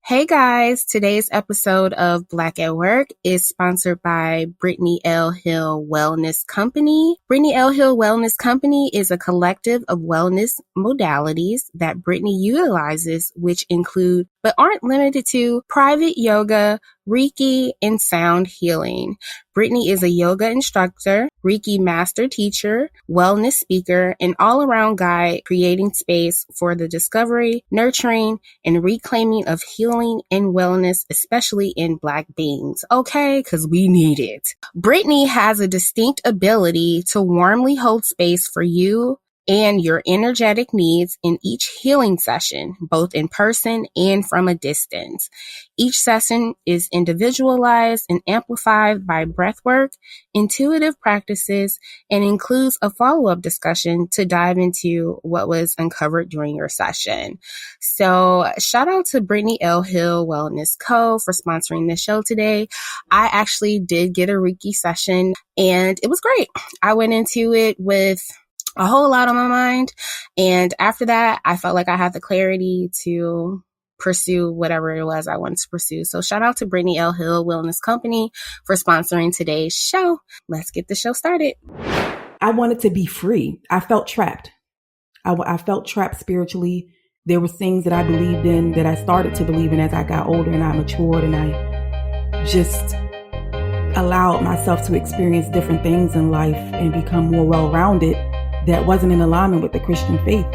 Hey guys, today's episode of Black at Work is sponsored by Brittany L. Hill Wellness Company. Brittany L. Hill Wellness Company is a collective of wellness modalities that Brittany utilizes, which include, but aren't limited to, private yoga, Reiki, and sound healing. Brittany is a yoga instructor, Reiki master teacher, wellness speaker, and all-around guide creating space for the discovery, nurturing, and reclaiming of healing and wellness, especially in Black beings. Okay, because we need it. Brittany has a distinct ability to warmly hold space for you and your energetic needs in each healing session, both in person and from a distance. Each session is individualized and amplified by breathwork, intuitive practices, and includes a follow-up discussion to dive into what was uncovered during your session. So shout out to Brittany L. Hill Wellness Co. for sponsoring this show today. I actually did get a Reiki session and it was great. I went into it with a whole lot on my mind. And after that, I felt like I had the clarity to pursue whatever it was I wanted to pursue. So shout out to Brittany L. Hill Wellness Company for sponsoring today's show. Let's get the show started. I wanted to be free. I felt trapped. I felt trapped spiritually. There were things that I believed in that I started to believe in as I got older and I matured and I just allowed myself to experience different things in life and become more well-rounded that wasn't in alignment with the Christian faith.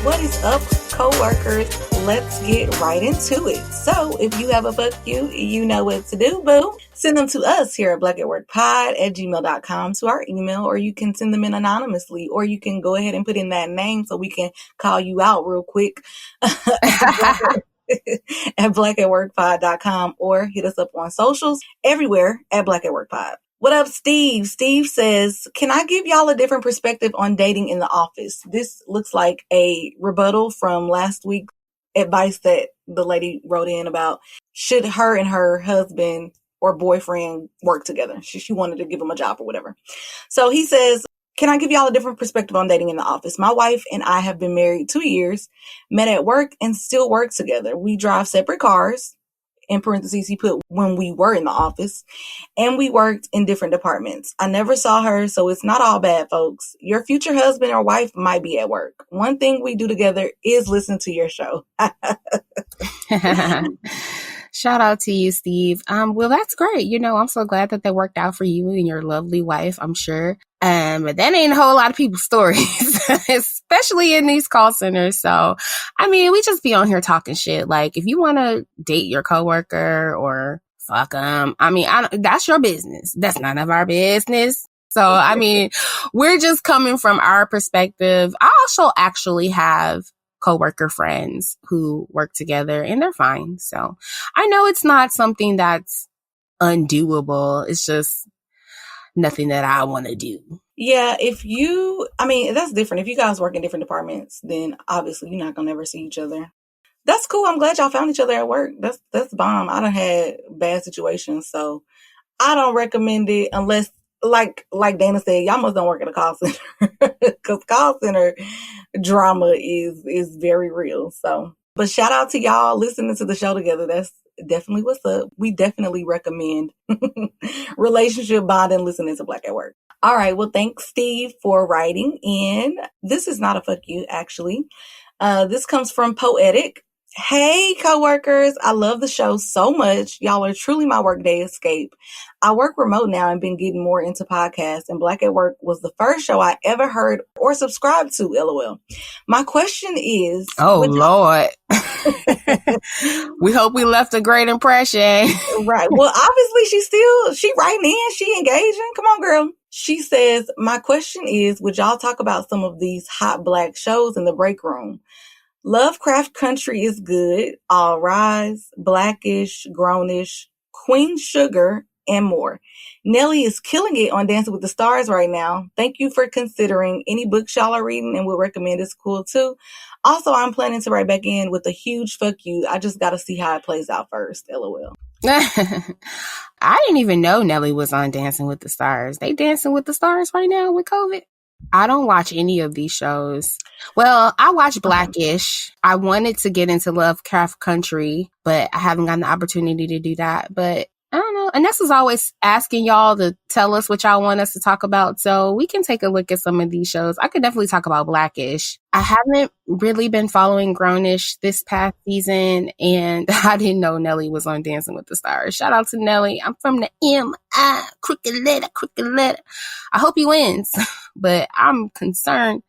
What is up, co-workers? Let's get right into it. So if you have a fuck you know what to do, boo. Send them to us here at blackatworkpod@gmail.com to our email, or you can send them in anonymously, or you can go ahead and put in that name so we can call you out real quick at blackatworkpod.com, or hit us up on socials everywhere at blackatworkpod. What up, Steve? Steve says, can I give y'all a different perspective on dating in the office? This looks like a rebuttal from last week's advice that the lady wrote in about should her and her husband or boyfriend work together. She wanted to give him a job or whatever. So he says, can I give y'all a different perspective on dating in the office? My wife and I have been married 2 years, met at work, and still work together. We drive separate cars. In parentheses, he put when we were in the office, and we worked in different departments. I never saw her, so it's not all bad, folks. Your future husband or wife might be at work. One thing we do together is listen to your show. Shout out to you, Steve. Well, that's great. I'm so glad that worked out for you and your lovely wife, I'm sure. But that ain't a whole lot of people's stories, especially in these call centers. So, we just be on here talking shit. Like, if you want to date your coworker or fuck them, that's your business. That's none of our business. So, we're just coming from our perspective. I also actually have coworker friends who work together and they're fine. So I know it's not something that's undoable. It's just nothing that I want to do. Yeah, that's different. If you guys work in different departments, then obviously you're not going to ever see each other. That's cool. I'm glad y'all found each other at work. That's bomb. I done had bad situations, so I don't recommend it unless, like Dana said, y'all must don't work at a call center because call center drama is very real. So, but shout out to y'all listening to the show together. That's definitely what's up. We definitely recommend relationship bonding, listening to Black at Work. All right. Well, thanks, Steve, for writing in. This is not a fuck you, actually. This comes from Poetic. Hey, coworkers. I love the show so much. Y'all are truly my workday escape. I work remote now and been getting more into podcasts, and Black at Work was the first show I ever heard or subscribed to, LOL. My question is... Oh, Lord. We hope we left a great impression. Right. Well, obviously she writing in, she engaging. Come on, girl. She says, my question is, would y'all talk about some of these hot Black shows in the break room? Lovecraft Country is good. All Rise, Blackish, Grownish, Queen Sugar, and more. Nelly is killing it on Dancing with the Stars right now. Thank you for considering any books y'all are reading and would recommend. It's cool too. Also, I'm planning to write back in with a huge fuck you. I just got to see how it plays out first. LOL. I didn't even know Nelly was on Dancing with the Stars. They Dancing with the Stars right now with COVID? I don't watch any of these shows. Well, I watch Blackish. I wanted to get into Lovecraft Country, but I haven't gotten the opportunity to do that. But I don't know. And this is always asking y'all to tell us what y'all want us to talk about. So we can take a look at some of these shows. I could definitely talk about Blackish. I haven't really been following Grownish this past season, and I didn't know Nelly was on Dancing with the Stars. Shout out to Nelly. I'm from the M.I. Crooked letter. I hope he wins, but I'm concerned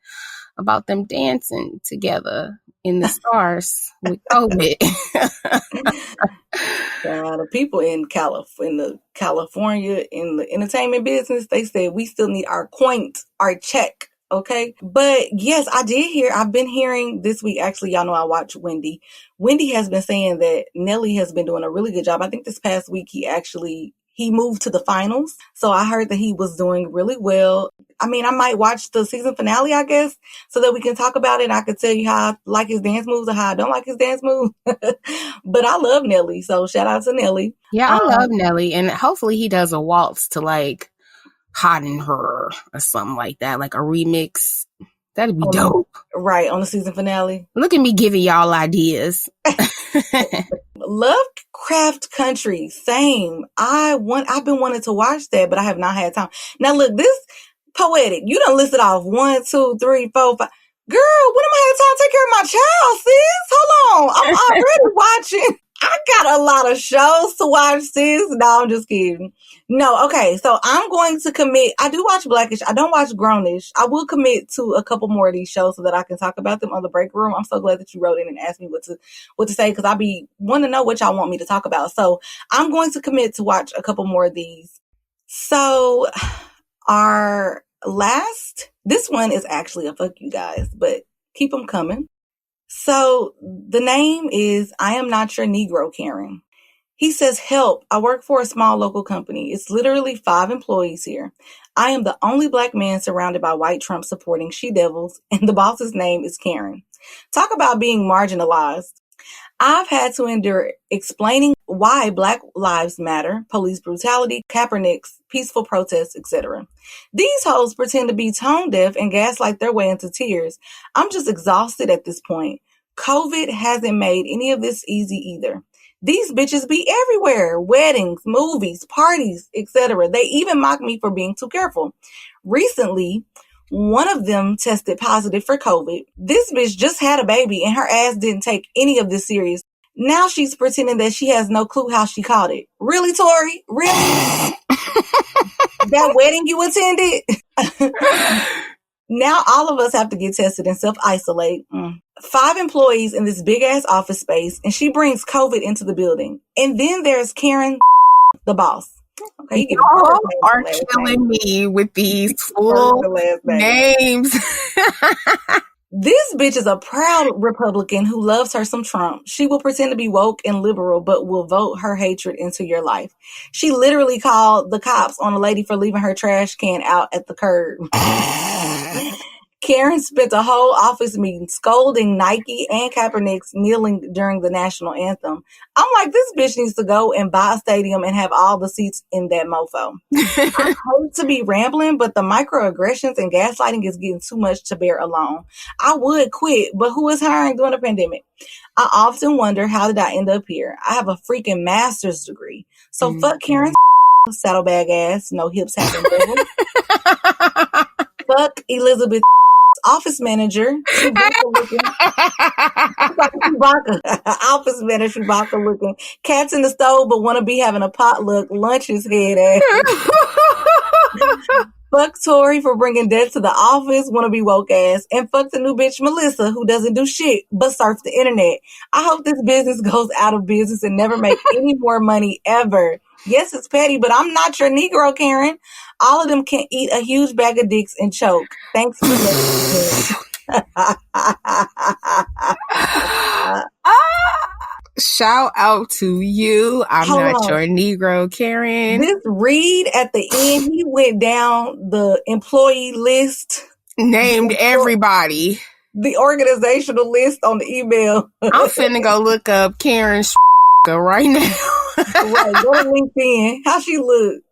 about them dancing together in the stars with COVID. The people in California in the entertainment business, they said we still need our check. Okay. But yes, I've been hearing this week, actually, y'all know I watch Wendy. Wendy has been saying that Nelly has been doing a really good job. I think this past week he moved to the finals. So I heard that he was doing really well. I mean, I might watch the season finale, I guess, so that we can talk about it. I could tell you how I like his dance moves or how I don't like his dance moves. But I love Nelly. So shout out to Nelly. Yeah, I love Nelly. And hopefully he does a waltz to like Hot in Her or something like that, like a remix. That'd be dope. Right, on the season finale. Look at me giving y'all ideas. Lovecraft Country, same. I've been wanting to watch that, but I have not had time. Now look, this Poetic, you done listed off 1, 2, 3, 4, 5. Girl, when am I have time to take care of my child, sis? Hold on. I'm already watching. I got a lot of shows to watch, sis. No, I'm just kidding. No, okay. So I'm going to commit. I do watch Blackish. I don't watch Grownish. I will commit to a couple more of these shows so that I can talk about them on the break room. I'm so glad that you wrote in and asked me what to say, because I want to know what y'all want me to talk about. So I'm going to commit to watch a couple more of these. So this one is actually a fuck you guys, but keep them coming. So the name is I Am Not Your Negro, Karen. He says, help, I work for a small local company. It's literally 5 employees here. I am the only black man surrounded by white Trump supporting she-devils, and the boss's name is Karen. Talk about being marginalized. I've had to endure explaining why Black Lives Matter, police brutality, Kaepernick's peaceful protests, etc. These hoes pretend to be tone deaf and gaslight their way into tears. I'm just exhausted at this point. COVID hasn't made any of this easy either. These bitches be everywhere. Weddings, movies, parties, etc. They even mock me for being too careful. Recently, one of them tested positive for COVID. This bitch just had a baby and her ass didn't take any of this serious. Now she's pretending that she has no clue how she caught it. Really, Tori? Really? That wedding you attended? Now all of us have to get tested and self-isolate. 5 employees in this big-ass office space, and she brings COVID into the building. And then there's Karen, the boss. Okay, you are killing me with these full names. This bitch is a proud Republican who loves her some Trump. She will pretend to be woke and liberal, but will vote her hatred into your life. She literally called the cops on a lady for leaving her trash can out at the curb. Karen spent a whole office meeting scolding Nike and Kaepernick's kneeling during the national anthem. I'm like, this bitch needs to go and buy a stadium and have all the seats in that mofo. I hate to be rambling, but the microaggressions and gaslighting is getting too much to bear alone. I would quit, but who is hiring during the pandemic? I often wonder, how did I end up here? I have a freaking master's degree. So fuck Karen's saddlebag ass, no hips having devil. Fuck Elizabeth office manager, Chewbacca looking. Office manager, Chewbacca looking. Cats in the stove, but want to be having a potluck. Lunches head ass. Fuck Tori for bringing death to the office. Want to be woke ass. And fuck the new bitch Melissa, who doesn't do shit but surf the internet. I hope this business goes out of business and never make any more money ever. Yes, it's petty, but I'm not your Negro, Karen. All of them can eat a huge bag of dicks and choke. Thanks for listening. Shout out to you. I'm Hold not on. your Negro, Karen. This read at the end, he went down the employee list. Named everybody. The organizational list on the email. I'm finna go look up Karen's right now. Right, go to LinkedIn. How she look?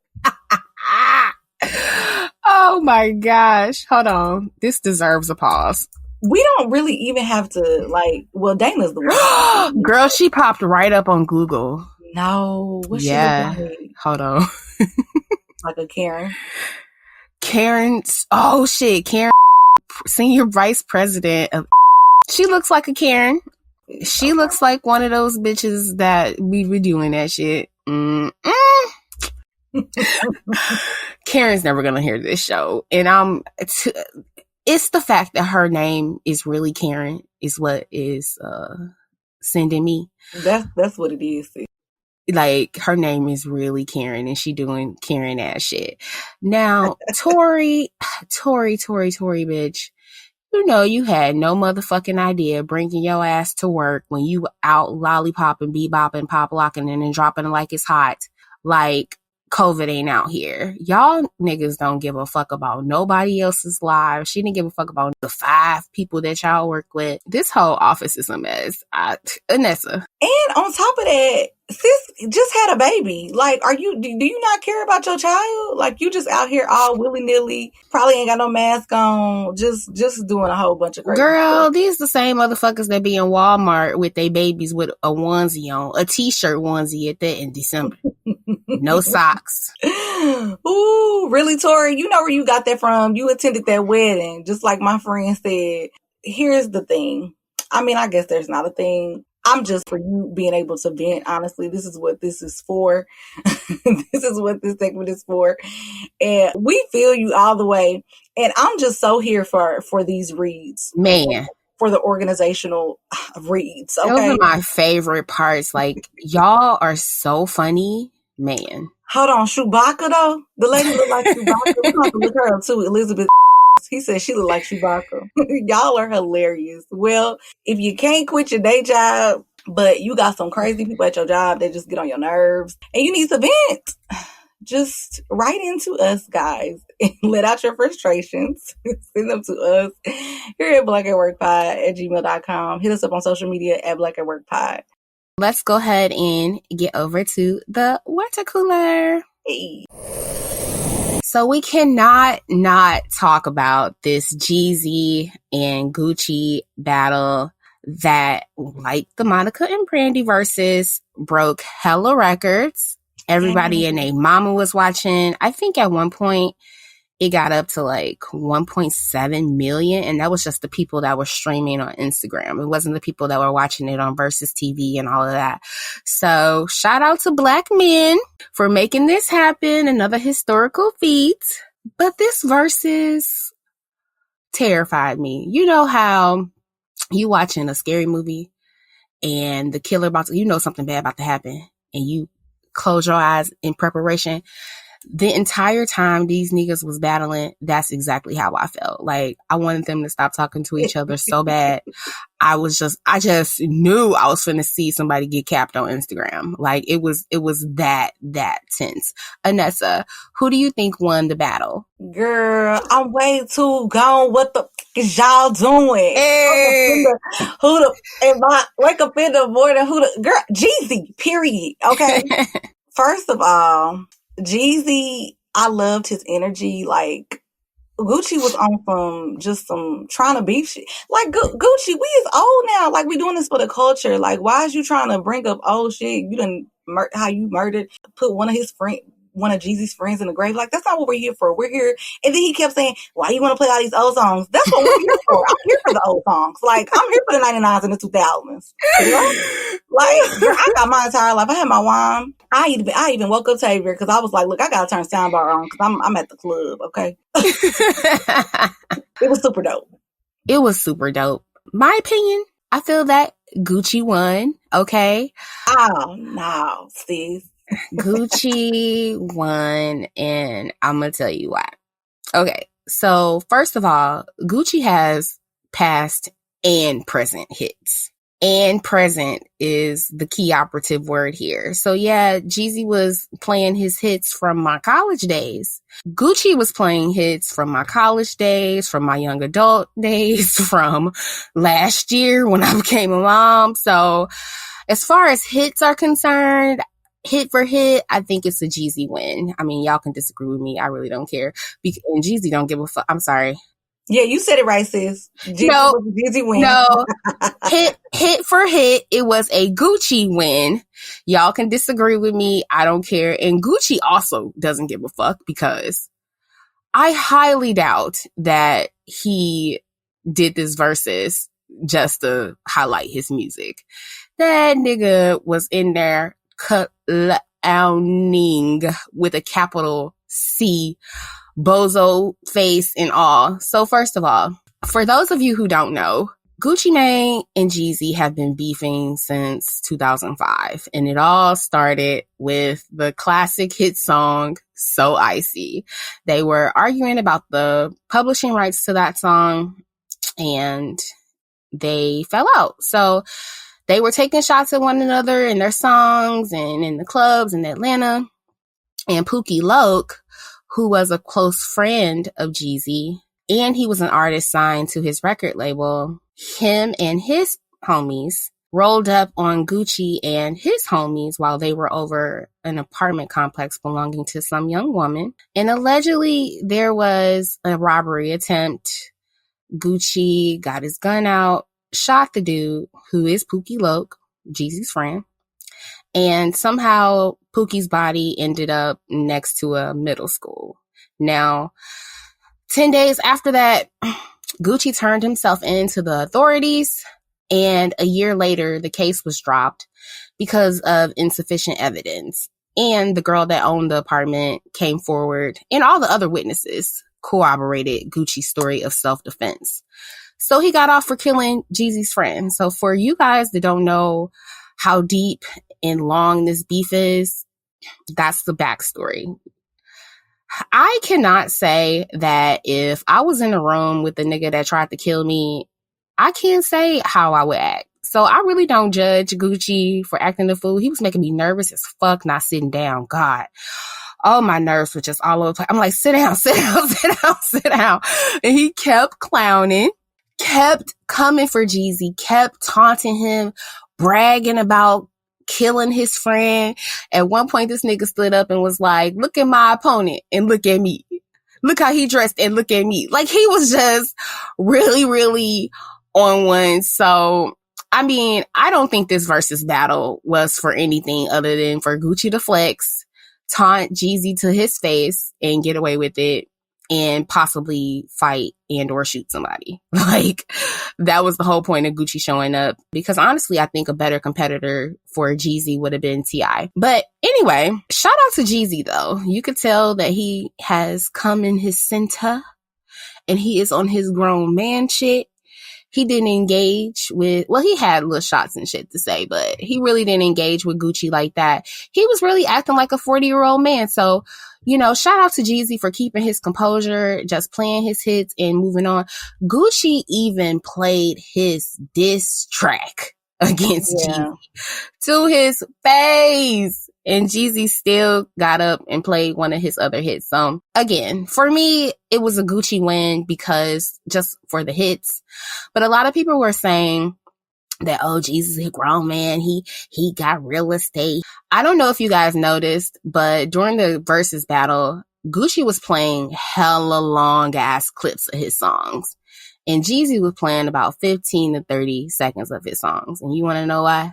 Oh my gosh. Hold on. This deserves a pause. We don't really even have to, like, well, Dana's the one. Girl, she popped right up on Google. No. What she look like? Hold on. Like a Karen. Karen's, oh shit, Karen, Senior Vice President of, she looks like a Karen. She looks like one of those bitches that we be doing that shit. Karen's never gonna hear this show. And it's the fact that her name is really Karen is what is sending me. That's what it is. Like, her name is really Karen and she doing Karen ass shit. Now, Tori, bitch, you know you had no motherfucking idea bringing your ass to work when you out lollipopping, bebopping, pop locking, and then dropping it like it's hot. Like, COVID ain't out here. Y'all niggas don't give a fuck about nobody else's lives. She didn't give a fuck about the 5 people that y'all work with. This whole office is a mess. Anessa. And on top of that, sis just had a baby. Like, do you not care about your child? Like, you just out here all willy-nilly, probably ain't got no mask on, just doing a whole bunch of crazy Girl, stuff. these the same motherfuckers that be in Walmart with their babies with a onesie on, a t-shirt onesie at that in December. No socks. Ooh, really, Tori? You know where you got that from. You attended that wedding. Just like my friend said, here's the thing. I mean, I guess there's not a thing. I'm just for you being able to vent. Honestly, this is what this is for. This is what this segment is for. And we feel you all the way. And I'm just so here for these reads. Man. For the organizational reads. Okay? Those are my favorite parts. Like, y'all are so funny. Man. Hold on. Chewbacca, though? The lady look like Chewbacca. We have to look her up, too. Elizabeth. He said she looked like Chewbacca. Y'all are hilarious. Well, if you can't quit your day job, but you got some crazy people at your job that just get on your nerves and you need to vent, just write into us, guys, and let out your frustrations. Send them to us here at blackatworkpod@gmail.com. Hit us up on social media at blackatworkpod. Let's go ahead and get over to the water cooler. Hey. So we cannot not talk about this Jeezy and Gucci battle that, like the Monica and Brandy versus, broke hella records. Everybody and their mama was watching. I think at one point it got up to like 1.7 million. And that was just the people that were streaming on Instagram. It wasn't the people that were watching it on Versus TV and all of that. So shout out to Black men for making this happen. Another historical feat. But this Versus terrified me. You know how you watching a scary movie and the killer something bad about to happen and you close your eyes in preparation. The entire time these niggas was battling, that's exactly how I felt. Like, I wanted them to stop talking to each other so bad. I just knew I was finna see somebody get capped on Instagram. Like, it was that tense. Anessa, who do you think won the battle? Girl, I'm way too gone. What the f- is y'all doing? Hey. If I wake up in the morning, girl, Jeezy, period. Okay. First of all, Jeezy, I loved his energy. Like, Gucci was on some trying to beef shit. Like, Gucci, we is old now. Like, we doing this for the culture. Like, why is you trying to bring up old shit? You done how you murdered, put one of Jeezy's friends in the grave. Like, that's not what we're here for. We're here. And then he kept saying, why you want to play all these old songs? That's what we're here for. I'm here for the old songs. Like, I'm here for the 99s and the 2000s. You know? Like, girl, I got my entire life. I had my wine. I even woke up Tavier because I was like, look, I got to turn soundbar on because I'm at the club, okay? It was super dope. It was super dope. My opinion, I feel that Gucci won, okay? Oh, no, sis. Gucci won, and I'm going to tell you why. Okay, so first of all, Gucci has past and present hits. and present is the key operative word here. So yeah, Jeezy was playing his hits from my college days. Gucci was playing hits from my college days, from my young adult days, from last year when I became a mom. So as far as hits are concerned, hit for hit, I think it's a Jeezy win. I mean, y'all can disagree with me. I really don't care. And Jeezy don't give a fuck. I'm sorry. Yeah, you said it right, sis. Jeezy win. No, hit for hit, it was a Gucci win. Y'all can disagree with me. I don't care. And Gucci also doesn't give a fuck because I highly doubt that he did this versus just to highlight his music. That nigga was in there clowning with a capital C, bozo face and all. So first of all, for those of you who don't know, Gucci Mane and Jeezy have been beefing since 2005, and it all started with the classic hit song, So Icy. They were arguing about the publishing rights to that song, and they fell out. So they were taking shots at one another in their songs and in the clubs in Atlanta. And Pookie Loc, who was a close friend of Jeezy, and he was an artist signed to his record label, him and his homies rolled up on Gucci and his homies while they were over an apartment complex belonging to some young woman. And allegedly there was a robbery attempt. Gucci got his gun out, shot the dude, who is Pookie Loc, Jeezy's friend. And somehow Pookie's body ended up next to a middle school. Now, 10 days after that, Gucci turned himself in to the authorities, and a year later, the case was dropped because of insufficient evidence. And the girl that owned the apartment came forward, and all the other witnesses corroborated Gucci's story of self-defense. So he got off for killing Jeezy's friend. So for you guys that don't know how deep and long this beef is, that's the backstory. I cannot say that if I was in a room with the nigga that tried to kill me, I can't say how I would act. So I really don't judge Gucci for acting the fool. He was making me nervous as fuck, not sitting down. God. Oh, my nerves were just all over the place. I'm like, sit down, sit down, sit down, sit down. And he kept clowning, kept coming for Jeezy, kept taunting him, bragging about killing his friend. At one point, this nigga stood up and was like, look at my opponent and look at me. Look how he dressed and look at me. Like, he was just really, really on one. So, I mean, I don't think this versus battle was for anything other than for Gucci to flex, taunt Jeezy to his face and get away with it, and possibly fight and or shoot somebody. Like, that was the whole point of Gucci showing up. Because honestly, I think a better competitor for Jeezy would have been T.I. But anyway, shout out to Jeezy though. You could tell that he has come in his center and he is on his grown man shit. He didn't engage with, well, he had little shots and shit to say, but he really didn't engage with Gucci like that. He was really acting like a 40-year-old man. So, you know, shout out to Jeezy for keeping his composure, just playing his hits and moving on. Gucci even played his diss track against Jeezy to his face. And Jeezy still got up and played one of his other hits. So again, for me, it was a Gucci win because just for the hits. But a lot of people were saying that, oh, Jeezy's a grown man. He got real estate. I don't know if you guys noticed, but during the versus battle, Gucci was playing hella long ass clips of his songs. And Jeezy was playing about 15 to 30 seconds of his songs. And you want to know why?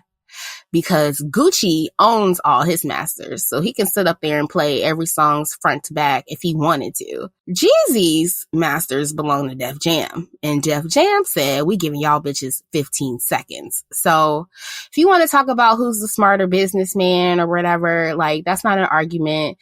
Because Gucci owns all his masters. So he can sit up there and play every song's front to back if he wanted to. Jeezy's masters belong to Def Jam. And Def Jam said, we giving y'all bitches 15 seconds. So if you want to talk about who's the smarter businessman or whatever, like, that's not an argument.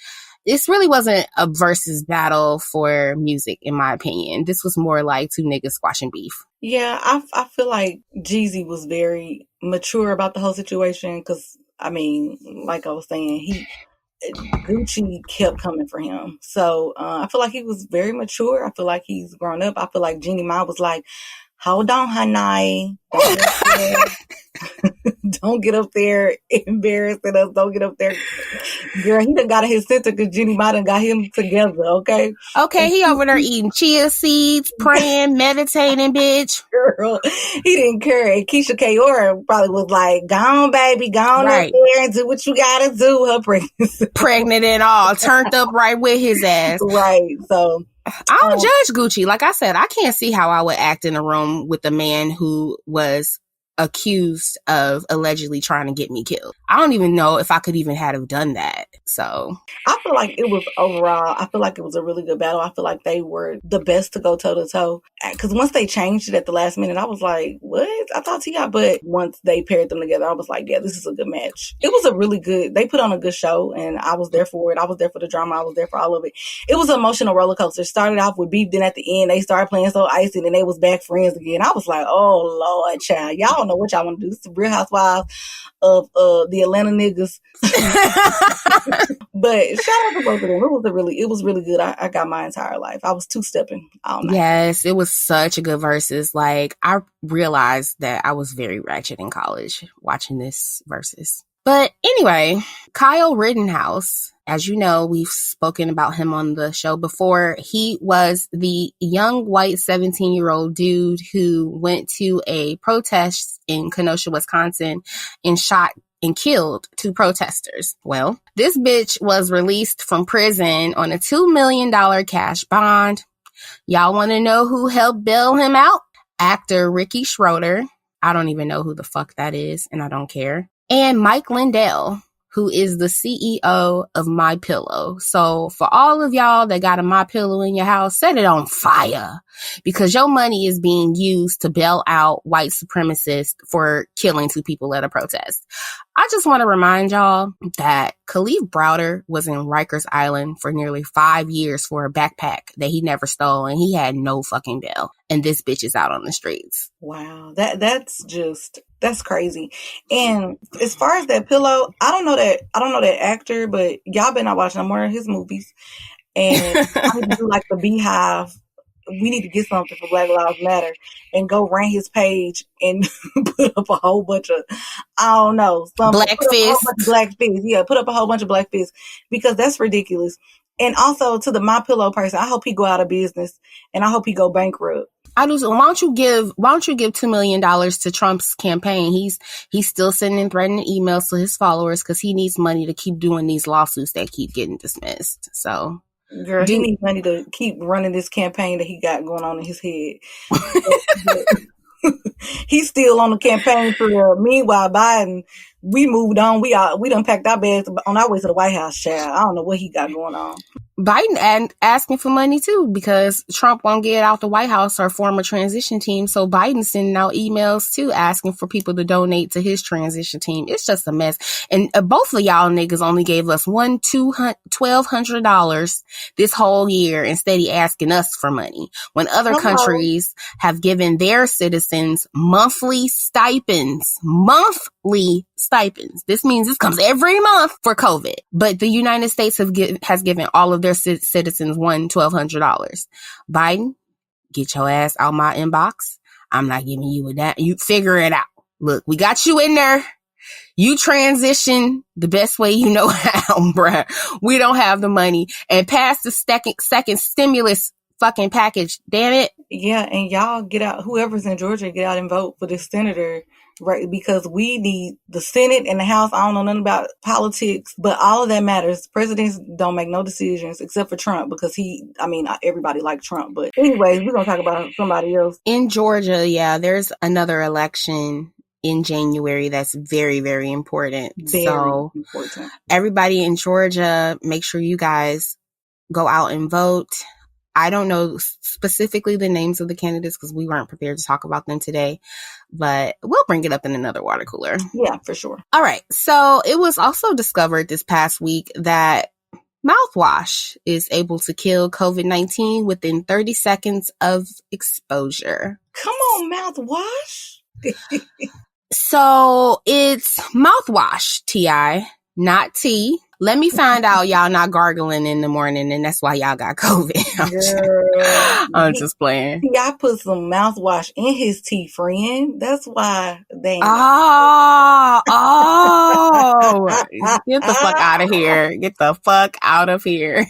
This really wasn't a versus battle for music, in my opinion. This was more like two niggas squashing beef. Yeah, I feel like Jeezy was very mature about the whole situation because, I mean, like I was saying, Gucci kept coming for him. So I feel like he was very mature. I feel like he's grown up. I feel like Jeannie Ma was like, hold on, honey. Don't get up there embarrassing us. Don't get up there. Girl, he done got his center because Jenny Ma done got him together, okay? Okay, he over there eating chia seeds, praying, meditating, bitch. Girl, he didn't care. And Keisha Kaora probably was like, go on, baby, go on up there and do what you gotta do. Her pregnancy. Pregnant and all, turned up right with his ass. Right, so... I don't judge Gucci. Like I said, I can't see how I would act in a room with a man who was accused of allegedly trying to get me killed. I don't even know if I could even have done that. So I feel like it was overall, I feel like it was a really good battle. I feel like they were the best to go toe to toe. Because once they changed it at the last minute, I was like, what? I thought T.I. But once they paired them together, I was like, yeah, this is a good match. It was a really good, they put on a good show and I was there for it. I was there for the drama. I was there for all of it. It was an emotional roller coaster. It started off with beef, then at the end, they started playing so icy and they was back friends again. I was like, oh Lord, child. Y'all don't know what y'all want to do. This is the Real Housewives of the Atlanta niggas. But shout out to both of them. It was really good. I got my entire life. I was two-stepping all night. Yes, it was such a good versus. Like, I realized that I was very ratchet in college watching this versus. But anyway, Kyle Rittenhouse, as you know, we've spoken about him on the show before. He was the young white 17-year-old dude who went to a protest in Kenosha, Wisconsin, and shot and killed 2 protesters. Well, this bitch was released from prison on a $2 million cash bond. Y'all want to know who helped bail him out? Actor Ricky Schroeder. I don't even know who the fuck that is, and I don't care. And Mike Lindell, who is the CEO of MyPillow. So for all of y'all that got a MyPillow in your house, set it on fire because your money is being used to bail out white supremacists for killing 2 people at a protest. I just want to remind y'all that Khalif Browder was in Rikers Island for nearly 5 years for a backpack that he never stole, and he had no fucking bail. And this bitch is out on the streets. Wow, that's crazy. And as far as that pillow, I don't know that actor, but y'all better not watch no more of his movies. And I need to do like the Beehive. We need to get something for Black Lives Matter and go run his page and put up a whole bunch of, I don't know, black fist. Black fist. Yeah, put up a whole bunch of black fist because that's ridiculous. And also to the MyPillow person, I hope he go out of business and I hope he go bankrupt. Why don't you give $2 million to Trump's campaign? He's still sending threatening emails to his followers because he needs money to keep doing these lawsuits that keep getting dismissed. So, girl, he needs money to keep running this campaign that he got going on in his head. He's still on the campaign trail. Meanwhile, Biden, we moved on. We done packed our bags on our way to the White House, child. I don't know what he got going on. Biden and asking for money too because Trump won't get out the White House or form a transition team. So Biden's sending out emails too asking for people to donate to his transition team. It's just a mess. And both of y'all niggas only gave us $1,200 this whole year instead of asking us for money when other countries have given their citizens monthly stipends. This means this comes every month for COVID. But the United States has given all of their citizens $1,200. Biden, get your ass out my inbox. I'm not giving you that. You figure it out. Look, we got you in there. You transition the best way you know how, bruh. We don't have the money. And pass the second stimulus fucking package. Damn it. Yeah, and y'all get out. Whoever's in Georgia, get out and vote for this senator. Right, because we need the Senate and the House. I don't know nothing about politics, but all of that matters. Presidents don't make no decisions except for Trump because everybody likes Trump. But anyways, we're going to talk about somebody else. In Georgia, yeah, there's another election in January that's very, very important. Very important. Everybody in Georgia, make sure you guys go out and vote. I don't know specifically the names of the candidates because we weren't prepared to talk about them today, but we'll bring it up in another water cooler. Yeah, for sure. All right. So it was also discovered this past week that mouthwash is able to kill COVID-19 within 30 seconds of exposure. Come on, mouthwash. So it's mouthwash, T.I., not tea. Let me find out y'all not gargling in the morning and that's why y'all got COVID. I'm just playing. I put some mouthwash in his tea, friend. That's why they ain't. Get the fuck out of here. Get the fuck out of here.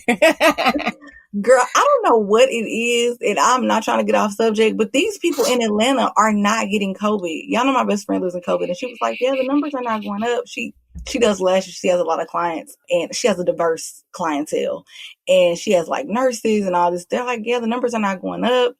Girl, I don't know what it is, and I'm not trying to get off subject, but these people in Atlanta are not getting COVID. Y'all know my best friend lives in COVID, and she was like, yeah, the numbers are not going up. She does lashes. She has a lot of clients, and she has a diverse clientele, and she has like nurses and all this. They're like, yeah, the numbers are not going up.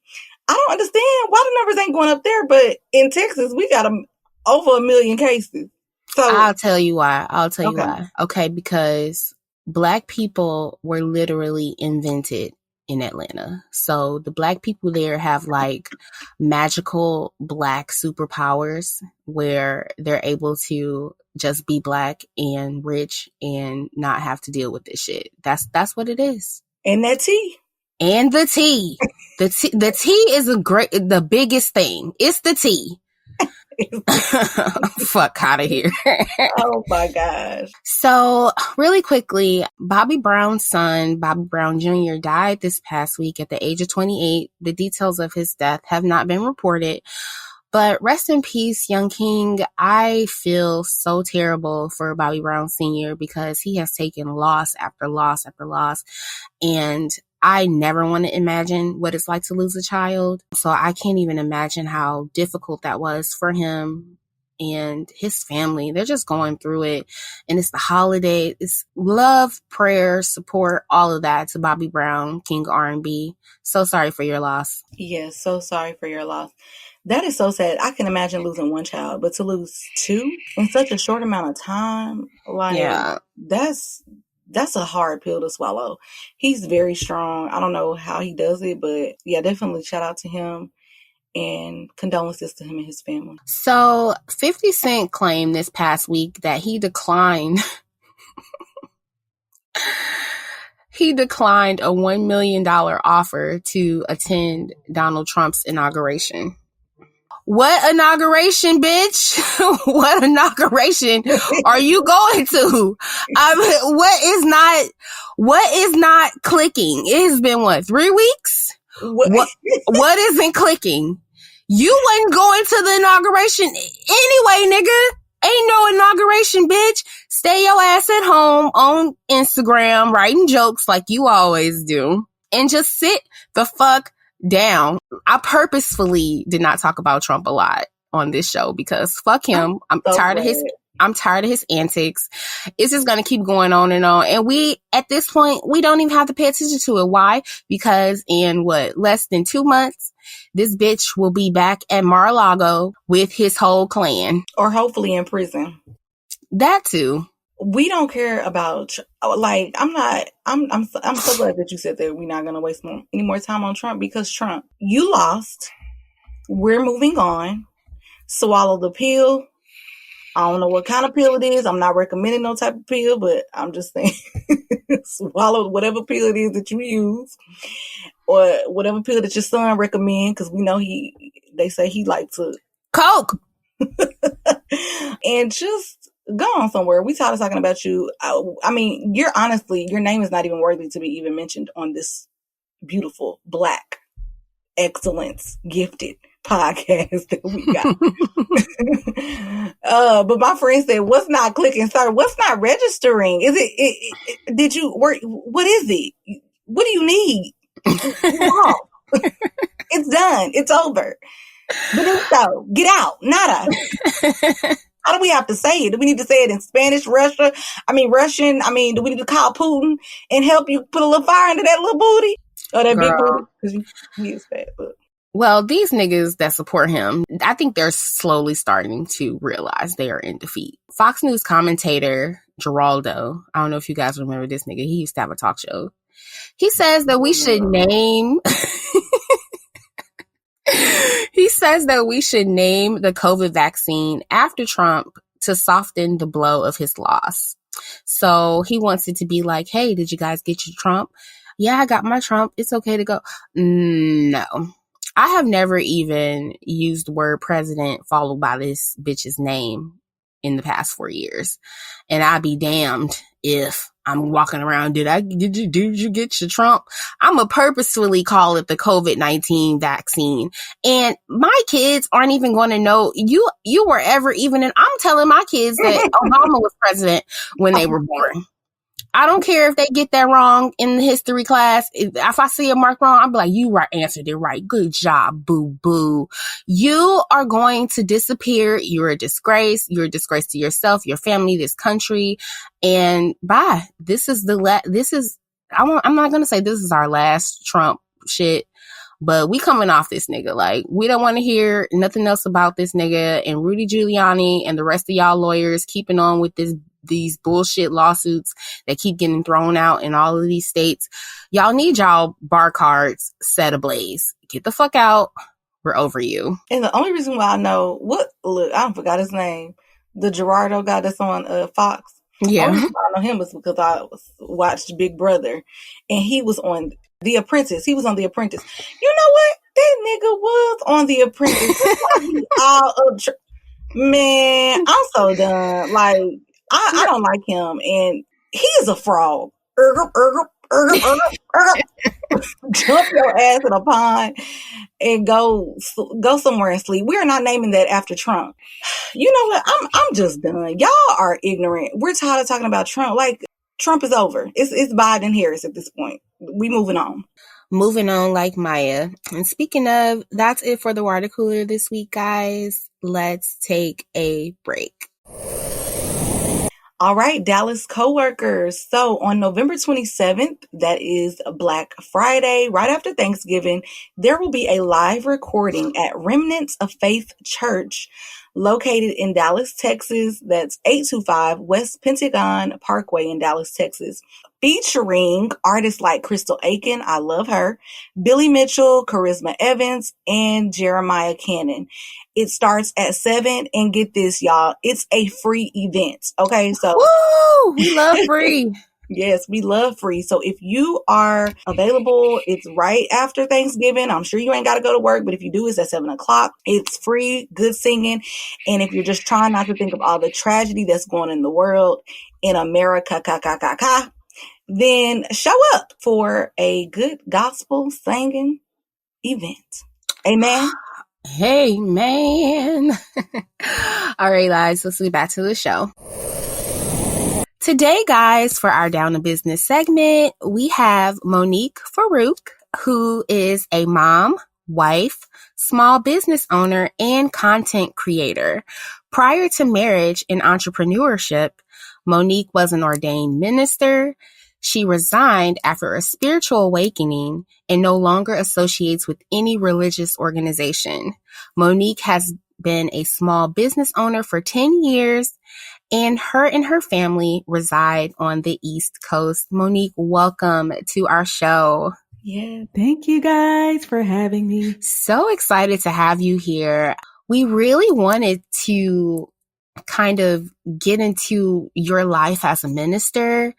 I don't understand why the numbers ain't going up there, but in Texas, we got over 1 million cases. So I'll tell you why. Why. Okay, because Black people were literally invented in Atlanta. So the Black people there have like magical Black superpowers where they're able to just be Black and rich and not have to deal with this shit. That's what it is. And that tea. And the tea. The tea is the biggest thing. It's the tea. Fuck out of here. Oh my gosh. So really quickly, Bobby Brown's son, Bobby Brown Jr., died this past week at the age of 28. The details of his death have not been reported. But rest in peace, young king. I feel so terrible for Bobby Brown Sr. because he has taken loss after loss after loss. And I never want to imagine what it's like to lose a child. So I can't even imagine how difficult that was for him and his family. They're just going through it. And it's the holiday. It's love, prayer, support, all of that to Bobby Brown, King R&B. So sorry for your loss. Yes, so sorry for your loss. That is so sad. I can imagine losing one child, but to lose two in such a short amount of time, like, yeah, that's a hard pill to swallow. He's very strong. I don't know how he does it, but yeah, definitely shout out to him and condolences to him and his family. So 50 Cent claimed this past week that he declined a $1 million offer to attend Donald Trump's inauguration. What inauguration, bitch? What inauguration are you going to? What is not clicking? It has been 3 weeks? What isn't clicking? You wasn't going to the inauguration anyway, nigga. Ain't no inauguration, bitch. Stay your ass at home on Instagram writing jokes like you always do and just sit the fuck down. I purposefully did not talk about Trump a lot on this show because fuck him. I'm tired of his antics. It's just going to keep going on and on. And at this point, we don't even have to pay attention to it. Why? Because in less than 2 months, this bitch will be back at Mar-a-Lago with his whole clan. Or hopefully in prison. That too. We don't care about, like, I'm so glad that you said that we're not going to waste any more time on Trump because Trump, you lost. We're moving on. Swallow the pill. I don't know what kind of pill it is. I'm not recommending no type of pill, but I'm just saying swallow whatever pill it is that you use or whatever pill that your son recommend because we know they say he likes to coke and just go on somewhere. We tired of talking about you. I mean, your name is not even worthy to be even mentioned on this beautiful Black excellence gifted podcast that we got. But my friend said, what's not clicking, sir? What's not registering? Is it did you work? What is it? What do you need? It's done. It's over. Benito, get out. Nada. How do we have to say it? Do we need to say it in Spanish, Russian? Do we need to call Putin and help you put a little fire into that little booty? Or that big booty? Because he is fat, but. Well, these niggas that support him, I think they're slowly starting to realize they are in defeat. Fox News commentator Geraldo, I don't know if you guys remember this nigga. He used to have a talk show. He says that we should name... He says that we should name the COVID vaccine after Trump to soften the blow of his loss. So he wants it to be like, hey, did you guys get your Trump? Yeah, I got my Trump. It's okay to go. No. I have never even used the word president followed by this bitch's name in the past 4 years. And I'd be damned if I'm walking around. Did you get your Trump? I'm going to purposefully call it the COVID-19 vaccine. And my kids aren't even going to know you were ever even in. I'm telling my kids that Obama was president when they were born. I don't care if they get that wrong in the history class. If I see a mark wrong, I'll be like, you answered it right. Good job, boo-boo. You are going to disappear. You're a disgrace. You're a disgrace to yourself, your family, this country. And bye. I'm not going to say this is our last Trump shit, but we coming off this nigga. Like, we don't want to hear nothing else about this nigga and Rudy Giuliani and the rest of y'all lawyers keeping on with these bullshit lawsuits that keep getting thrown out in all of these states. Y'all need y'all bar cards set ablaze. Get the fuck out. We're over you. And the only reason why I know I forgot his name. The Gerardo guy that's on Fox. Yeah. The only reason I know him is because I watched Big Brother and he was on The Apprentice. He was on The Apprentice. You know what? That nigga was on The Apprentice. That's why he all up. Man, I'm so done. Like, I don't like him, and he is a fraud. Jump your ass in a pond and go somewhere and sleep. We are not naming that after Trump. You know what? I'm just done. Y'all are ignorant. We're tired of talking about Trump. Like, Trump is over. It's Biden and Harris at this point. We moving on. Moving on like Maya. And speaking of, that's it for the water cooler this week, guys. Let's take a break. All right, Dallas coworkers. So on November 27th, that is Black Friday, right after Thanksgiving, there will be a live recording at Remnants of Faith Church located in Dallas, Texas. That's 825 West Pentagon Parkway in Dallas, Texas. Featuring artists like Crystal Aikin, I love her, Billy Mitchell, Karisma Evans, and Jerimia Cannon. It starts at 7, and get this, y'all, it's a free event. Okay, so woo, we love free. Yes, we love free. So if you are available, it's right after Thanksgiving. I'm sure you ain't got to go to work, but if you do, it's at 7:00. It's free, good singing. And if you're just trying not to think of all the tragedy that's going in the world, in America, then show up for a good gospel singing event. Amen. Hey, man. All right, guys, let's get back to the show. Today, guys, for our Down to Business segment, we have Monique Farook, who is a mom, wife, small business owner, and content creator. Prior to marriage and entrepreneurship, Monique was an ordained minister. She resigned after a spiritual awakening and no longer associates with any religious organization. Monique has been a small business owner for 10 years, and her family reside on the East Coast. Monique, welcome to our show. Yeah, thank you guys for having me. So excited to have you here. We really wanted to kind of get into your life as a minister,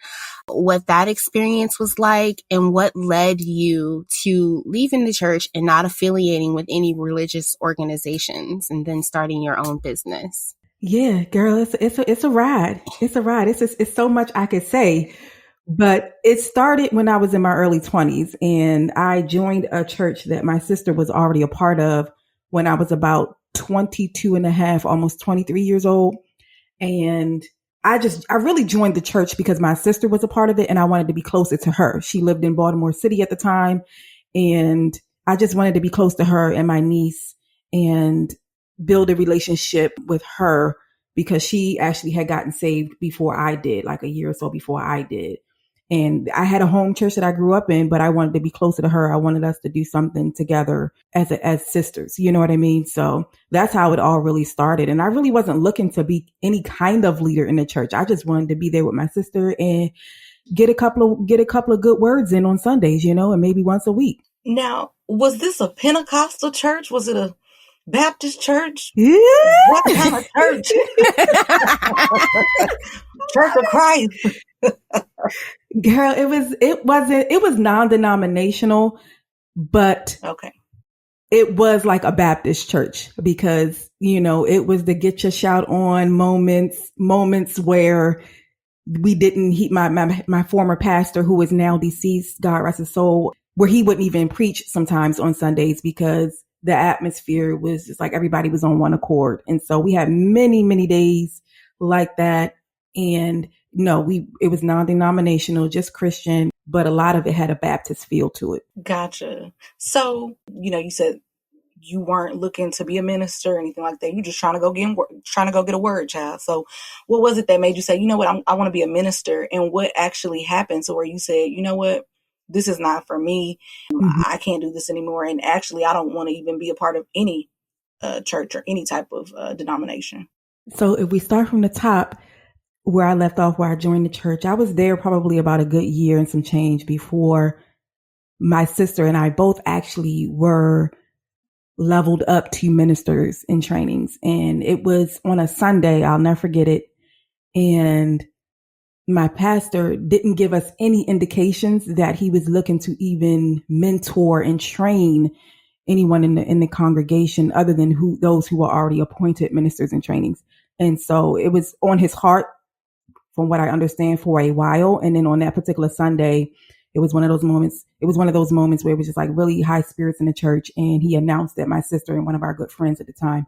what that experience was like, and what led you to leaving the church and not affiliating with any religious organizations and then starting your own business. Yeah, girl, it's a ride. It's a ride. It's so much I could say, but it started when I was in my early 20s, and I joined a church that my sister was already a part of when I was about 22 and a half, almost 23 years old. And I really joined the church because my sister was a part of it and I wanted to be closer to her. She lived in Baltimore City at the time, and I just wanted to be close to her and my niece and build a relationship with her because she actually had gotten saved before I did, like a year or so before I did. And I had a home church that I grew up in, but I wanted to be closer to her. I wanted us to do something together as sisters. You know what I mean? So that's how it all really started. And I really wasn't looking to be any kind of leader in the church. I just wanted to be there with my sister and get a couple of good words in on Sundays, you know, and maybe once a week. Now, was this a Pentecostal church? Was it a Baptist church? Yeah. What kind of church? Church of Christ. Girl, it was non-denominational, but okay, it was like a Baptist church because, you know, it was the get your shout on moments where we didn't, my former pastor, who is now deceased, God rest his soul, where he wouldn't even preach sometimes on Sundays because the atmosphere was just like everybody was on one accord. And so we had many, many days like that. And no, it was non-denominational, just Christian, but a lot of it had a Baptist feel to it. Gotcha. So, you said you weren't looking to be a minister or anything like that. You just trying to go get a word, child. So what was it that made you say, you know what, I want to be a minister? And what actually happened to where you said, you know what, this is not for me. Mm-hmm. I can't do this anymore. And actually, I don't want to even be a part of any church or any type of denomination. So if we start from the top, where I left off, where I joined the church, I was there probably about a good year and some change before my sister and I both actually were leveled up to ministers in trainings. And it was on a Sunday. I'll never forget it. And my pastor didn't give us any indications that he was looking to even mentor and train anyone in the congregation other than those who were already appointed ministers in trainings. And so it was on his heart, from what I understand, for a while. And then on that particular Sunday, it was one of those moments. It was one of those moments where it was just like really high spirits in the church. And he announced that my sister and one of our good friends at the time,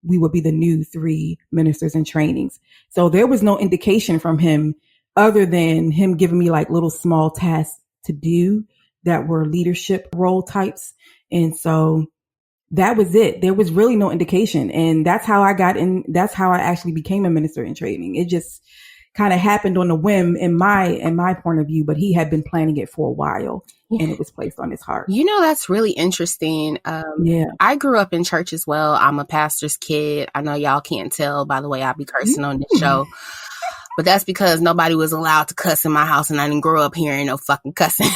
we would be the new 3 ministers in trainings. So there was no indication from him other than him giving me like little small tasks to do that were leadership role types. And so that was it. There was really no indication. And that's how I got in. That's how I actually became a minister in training. It just kind of happened on a whim in my point of view, but he had been planning it for a while and it was placed on his heart. That's really interesting. Yeah. I grew up in church as well. I'm a pastor's kid. I know y'all can't tell by the way I be cursing on this show, but that's because nobody was allowed to cuss in my house and I didn't grow up hearing no fucking cussing.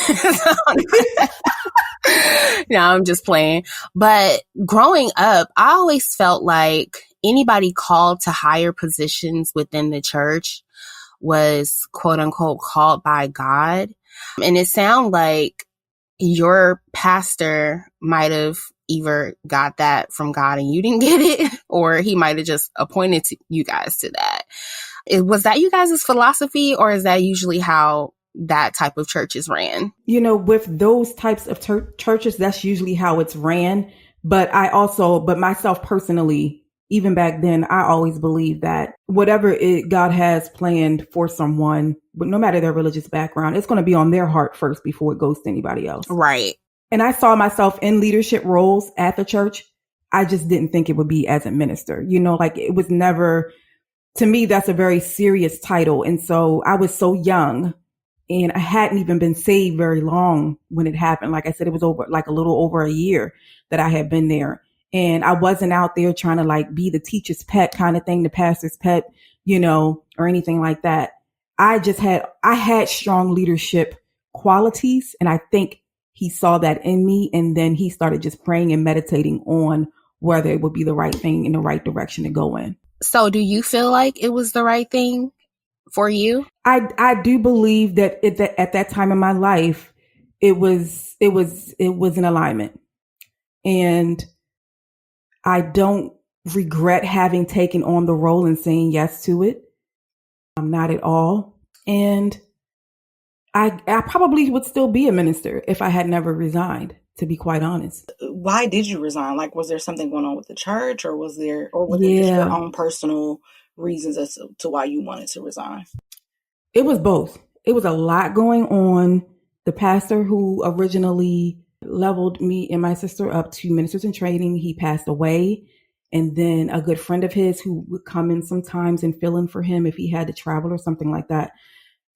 No, I'm just playing. But growing up, I always felt like anybody called to higher positions within the church was quote unquote called by God. And it sounded like your pastor might have either got that from God and you didn't get it, or he might have just appointed you guys to that. Was that you guys' philosophy, or is that usually how that type of church is ran? With those types of churches, that's usually how it's ran. But myself personally, even back then, I always believed that whatever God has planned for someone, but no matter their religious background, it's going to be on their heart first before it goes to anybody else. Right. And I saw myself in leadership roles at the church. I just didn't think it would be as a minister. It was never, to me, that's a very serious title. And so I was so young and I hadn't even been saved very long when it happened. Like I said, it was over like a little over a year that I had been there. And I wasn't out there trying to be the teacher's pet kind of thing, the pastor's pet, or anything like that. I had strong leadership qualities. And I think he saw that in me. And then he started just praying and meditating on whether it would be the right thing in the right direction to go in. So do you feel like it was the right thing for you? I do believe that at that time in my life, it was in alignment. And I don't regret having taken on the role and saying yes to it. I'm not at all. And I probably would still be a minister if I had never resigned, to be quite honest. Why did you resign? Was there something going on with the church, or was it just your own personal reasons as to why you wanted to resign? It was both. It was a lot going on. The pastor who originally leveled me and my sister up to ministers in training, he passed away. And then a good friend of his who would come in sometimes and fill in for him if he had to travel or something like that,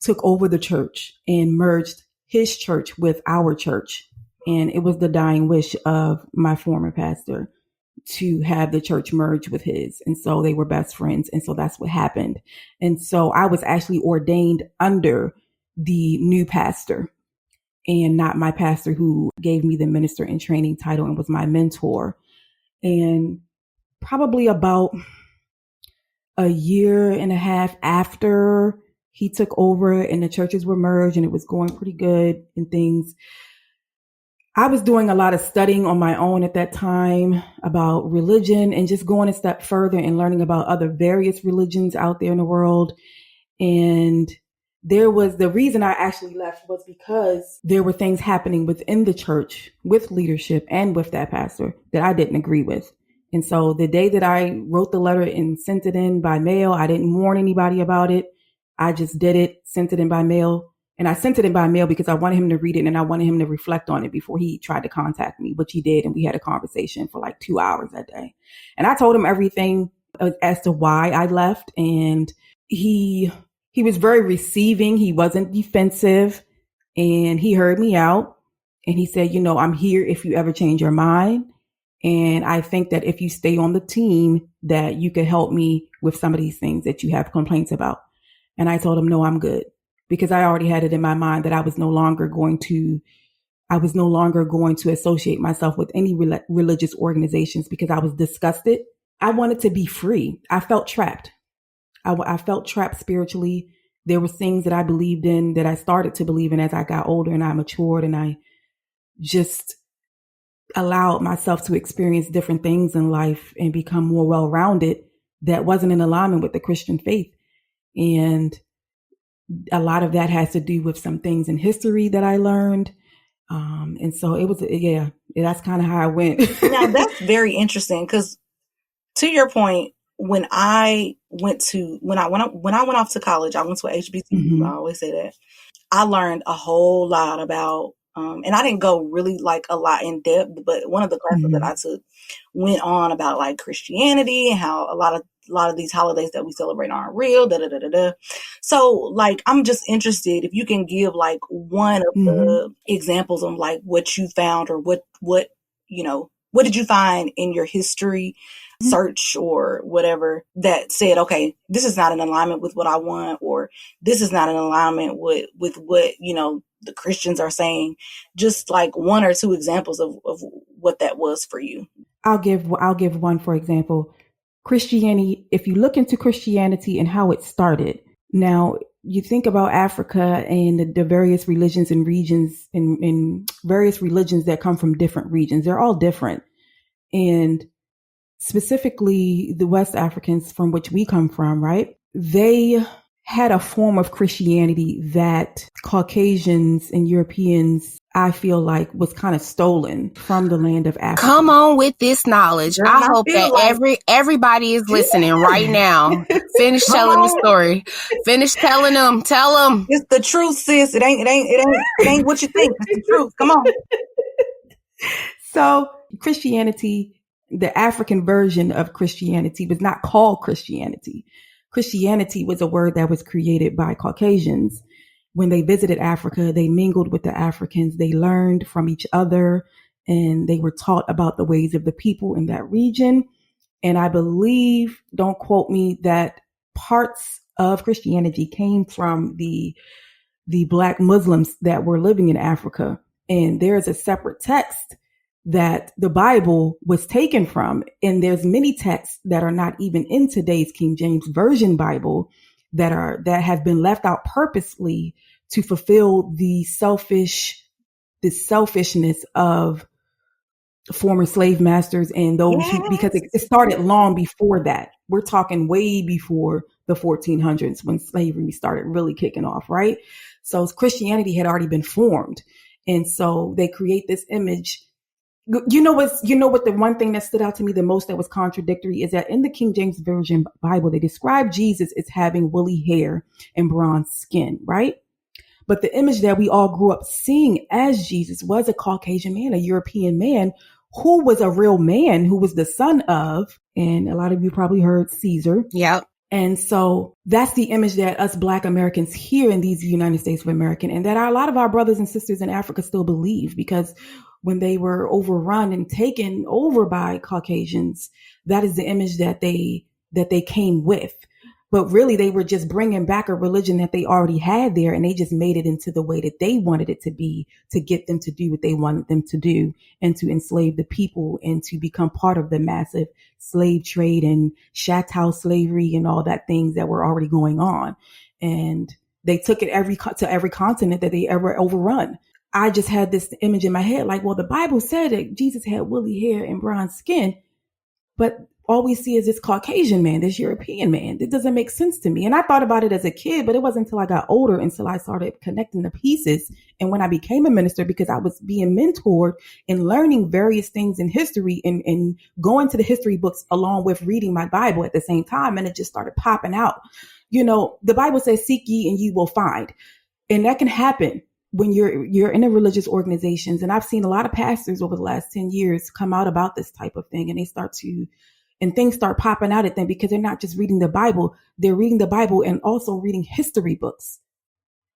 took over the church and merged his church with our church. And it was the dying wish of my former pastor to have the church merge with his. And so they were best friends. And so that's what happened. And so I was actually ordained under the new pastor and not my pastor who gave me the minister in training title and was my mentor. And probably about a year and a half after he took over and the churches were merged and it was going pretty good and things, I was doing a lot of studying on my own at that time about religion and just going a step further and learning about other various religions out there in the world. And The reason I actually left was because there were things happening within the church with leadership and with that pastor that I didn't agree with. And so the day that I wrote the letter and sent it in by mail, I didn't warn anybody about it. I just did it, sent it in by mail. And I sent it in by mail because I wanted him to read it and I wanted him to reflect on it before he tried to contact me, which he did. And we had a conversation for like 2 hours that day. And I told him everything as to why I left. And he was very receiving. He wasn't defensive, and he heard me out. And he said, I'm here if you ever change your mind. And I think that if you stay on the team, that you could help me with some of these things that you have complaints about. And I told him, no, I'm good, because I already had it in my mind that I was no longer going to associate myself with any religious organizations because I was disgusted. I wanted to be free. I felt trapped. I felt trapped spiritually. There were things that I believed in that I started to believe in as I got older and I matured, and I just allowed myself to experience different things in life and become more well-rounded that wasn't in alignment with the Christian faith. And a lot of that has to do with some things in history that I learned. And so it was, that's kind of how I went. Now that's very interesting because, to your point, when I went off to college, I went to a HBCU. Mm-hmm. I always say that. I learned a whole lot about, and I didn't go really like a lot in depth, but one of the classes Mm-hmm. that I took went on about like Christianity and how a lot of these holidays that we celebrate aren't real. So like, I'm just interested if you can give like one of the examples of like what you found or what did you find in your history search or whatever that said, okay, this is not in alignment with what I want, or this is not in alignment with what, the Christians are saying. Just like one or two examples of what that was for you. I'll give one, for example. Christianity, if you look into Christianity and how it started, now you think about Africa and the various religions and regions and various religions that come from different regions. They're all different. And specifically the West Africans from which we come from, right? They had a form of Christianity that Caucasians and Europeans, I feel like, was kind of stolen from the land of Africa. Come on with this knowledge. Girl, I I hope feel that like- everybody is listening right now. Finish telling the story. Finish telling them. Tell them. It's the truth, sis. It ain't what you think. It's the truth. Come on. So Christianity, the African version of Christianity, was not called Christianity. Christianity was a word that was created by Caucasians. When they visited Africa, they mingled with the Africans. They learned from each other, and they were taught about the ways of the people in that region. And I believe, don't quote me, that parts of Christianity came from the Black Muslims that were living in Africa. And there's a separate text that the Bible was taken from. And there's many texts that are not even in today's King James Version Bible that have been left out purposely to fulfill the selfishness of former slave masters and those because it started long before that. We're talking way before the 1400s when slavery started really kicking off, right? So Christianity had already been formed. And so they create this image. You know what the one thing that stood out to me the most that was contradictory is that in the King James Version Bible, they describe Jesus as having woolly hair and bronze skin, right? But the image that we all grew up seeing as Jesus was a Caucasian man, a European man who was a real man, who was the son of, and a lot of you probably heard, Caesar. Yep. And so that's the image that us Black Americans here in these United States of America, and that a lot of our brothers and sisters in Africa still believe, because when they were overrun and taken over by Caucasians, that is the image that they came with. But really, they were just bringing back a religion that they already had there, and they just made it into the way that they wanted it to be, to get them to do what they wanted them to do, and to enslave the people and to become part of the massive slave trade and shack house slavery and all that things that were already going on. And they took it to every continent that they ever overrun. I just had this image in my head, like, well, the Bible said that Jesus had woolly hair and bronze skin, but all we see is this Caucasian man, this European man. It doesn't make sense to me. And I thought about it as a kid, but it wasn't until I got older, until I started connecting the pieces. And when I became a minister, because I was being mentored and learning various things in history and going to the history books along with reading my Bible at the same time. And it just started popping out. You know, the Bible says, seek ye and ye will find. And that can happen when you're in a religious organizations. And I've seen a lot of pastors over the last 10 years come out about this type of thing, and things start popping out at them because they're not just reading the Bible, they're reading the Bible and also reading history books.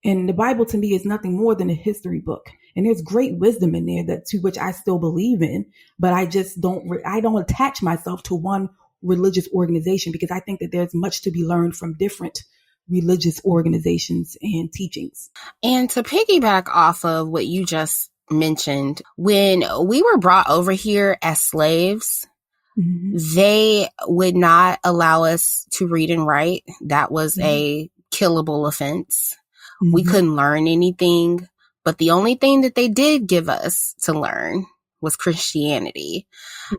And the Bible to me is nothing more than a history book. And there's great wisdom in there to which I still believe in, but I just don't attach myself to one religious organization, because I think that there's much to be learned from different religious organizations and teachings. And to piggyback off of what you just mentioned, when we were brought over here as slaves, they would not allow us to read and write. That was a killable offense. We couldn't learn anything, but the only thing that they did give us to learn was Christianity.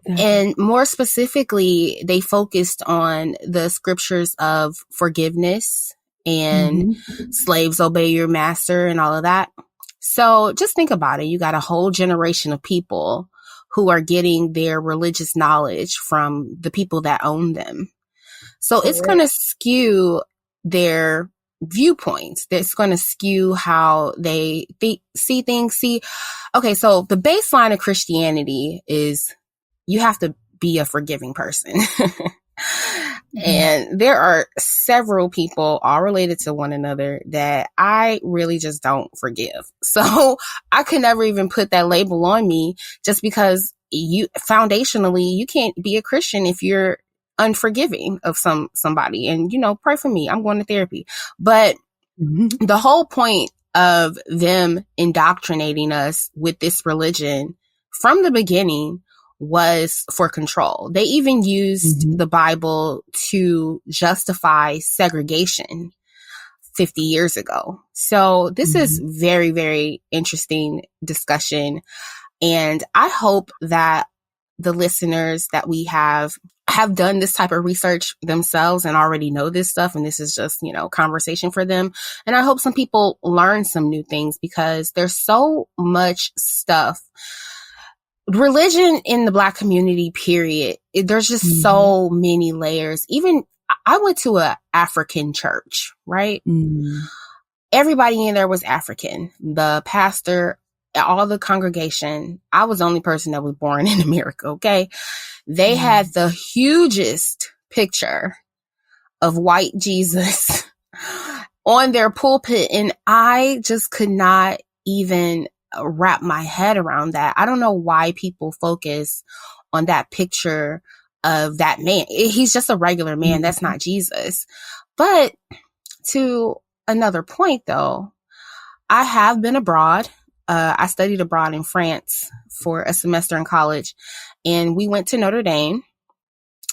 And more specifically, they focused on the scriptures of forgiveness and slaves obey your master and all of that. So just think about it. You got a whole generation of people who are getting their religious knowledge from the people that own them. So it's going to skew their viewpoints. That's going to skew how they see things. Okay, so the baseline of Christianity is you have to be a forgiving person. And there are several people all related to one another that I really just don't forgive. So I could never even put that label on me, just because foundationally, you can't be a Christian if you're unforgiving of somebody. And, pray for me. I'm going to therapy. But the whole point of them indoctrinating us with this religion from the beginning was for control. They even used the Bible to justify segregation 50 years ago. So this is very, very interesting discussion. And I hope that the listeners that we have done this type of research themselves and already know this stuff. And this is just, conversation for them. And I hope some people learn some new things, because there's so much stuff. Religion in the Black community, period. There's just so many layers. Even I went to a African church, right? Everybody in there was African. The pastor, all the congregation. I was the only person that was born in America. Okay. They had the hugest picture of white Jesus on their pulpit. And I just could not even wrap my head around that. I don't know why people focus on that picture of that man. He's just a regular man. That's not Jesus. But to another point though, I have been abroad. I studied abroad in France for a semester in college, and we went to Notre Dame.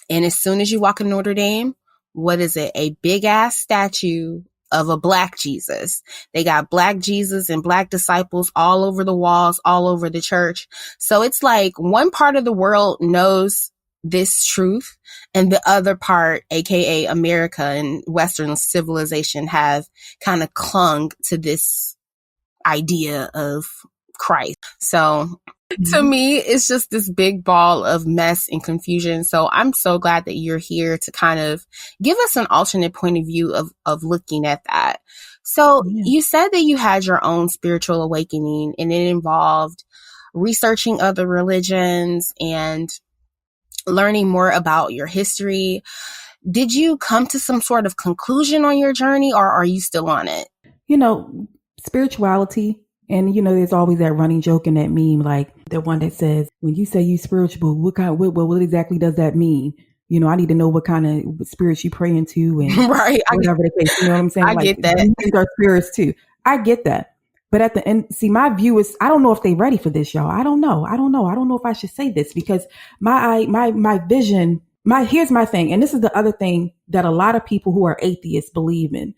And as soon as you walk in Notre Dame, what is it? A big ass statue of a Black Jesus. They got Black Jesus and Black disciples all over the walls, all over the church. So it's like one part of the world knows this truth, and the other part, aka America and Western civilization, have kind of clung to this idea of Christ. So to me, it's just this big ball of mess and confusion. So I'm so glad that you're here to kind of give us an alternate point of view of looking at that. So you said that you had your own spiritual awakening, and it involved researching other religions and learning more about your history. Did you come to some sort of conclusion on your journey, or are you still on it? Spirituality. And, there's always that running joke in that meme, like the one that says, when you say you spiritual, what exactly does that mean? I need to know what kind of spirits you pray into, and right. Whatever the case, you know what I'm saying? I get that. These are spirits too. I get that. But at the end, see, my view is, I don't know if they're ready for this, y'all. I don't know. I don't know if I should say this, because my vision, here's my thing. And this is the other thing that a lot of people who are atheists believe in,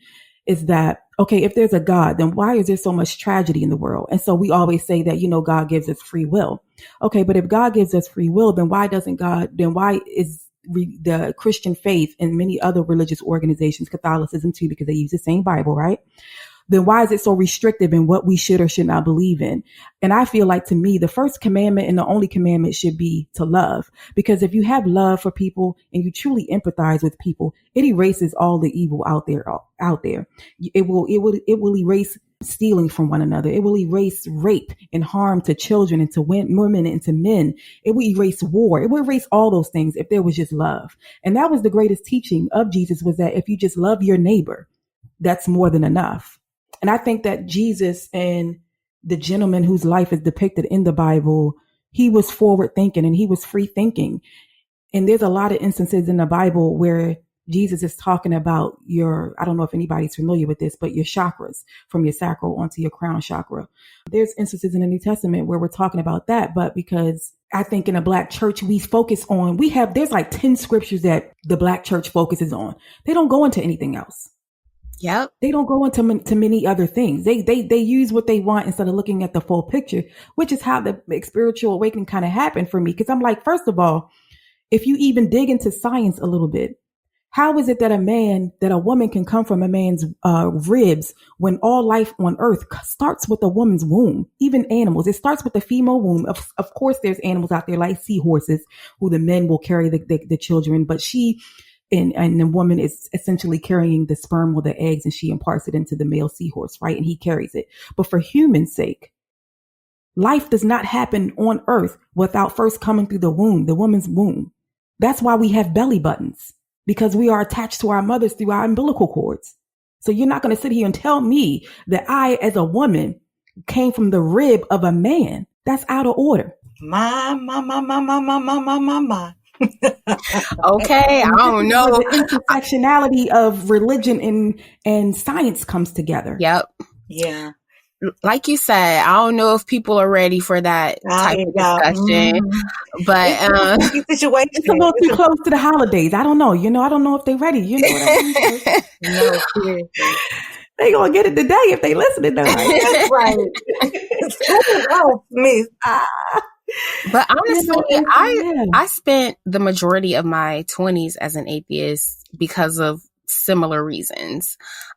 is that, okay, if there's a God, then why is there so much tragedy in the world? And so we always say that, God gives us free will. Okay, but if God gives us free will, then why the Christian faith and many other religious organizations, Catholicism too, because they use the same Bible, right? Then why is it so restrictive in what we should or should not believe in? And I feel like, to me, the first commandment and the only commandment should be to love. Because if you have love for people and you truly empathize with people, it erases all the evil out there. It will erase stealing from one another. It will erase rape and harm to children and to women and to men. It will erase war. It will erase all those things if there was just love. And that was the greatest teaching of Jesus, was that if you just love your neighbor, that's more than enough. And I think that Jesus and the gentleman whose life is depicted in the Bible, he was forward thinking and he was free thinking. And there's a lot of instances in the Bible where Jesus is talking about I don't know if anybody's familiar with this, but your chakras, from your sacral onto your crown chakra. There's instances in the New Testament where we're talking about that. But because I think in a Black church, we focus on, there's like 10 scriptures that the Black church focuses on. They don't go into anything else. Yep. They don't go into many other things. They use what they want instead of looking at the full picture, which is how the spiritual awakening kind of happened for me. Because I'm like, first of all, if you even dig into science a little bit, how is it that a woman can come from a man's ribs when all life on earth starts with a woman's womb? Even animals, it starts with the female womb. Of course, there's animals out there like seahorses who the men will carry the children, but and the woman is essentially carrying the sperm or the eggs, and she imparts it into the male seahorse, right? And he carries it. But for human sake, life does not happen on earth without first coming through the womb, the woman's womb. That's why we have belly buttons, because we are attached to our mothers through our umbilical cords. So you're not going to sit here and tell me that I, as a woman, came from the rib of a man. That's out of order. My. Okay, I don't know. The intersectionality of religion and science comes together. Yep. Yeah. Like you said, I don't know if people are ready for that type of discussion, but it's a little too close to the holidays. I don't know. I don't know if they're ready. You know what I mean? No, seriously. They gonna get it today if they listening. That's right. Oh, miss. But honestly, I spent the majority of my 20s as an atheist because of similar reasons.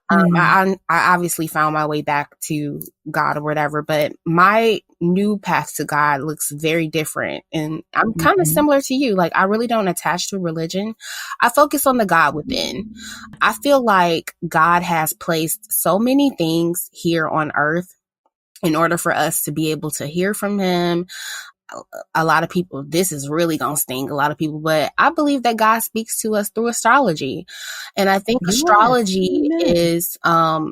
I obviously found my way back to God or whatever, but my new path to God looks very different. And I'm kind of similar to you. Like, I really don't attach to religion. I focus on the God within. I feel like God has placed so many things here on earth in order for us to be able to hear from him. A lot of people, this is really going to sting a lot of people, but I believe that God speaks to us through astrology. And I think astrology is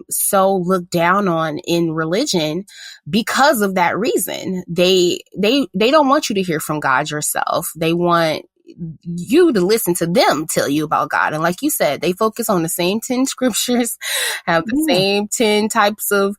so looked down on in religion because of that reason. They don't want you to hear from God yourself. They want you to listen to them tell you about God. And like you said, they focus on the same 10 scriptures, have the same 10 types of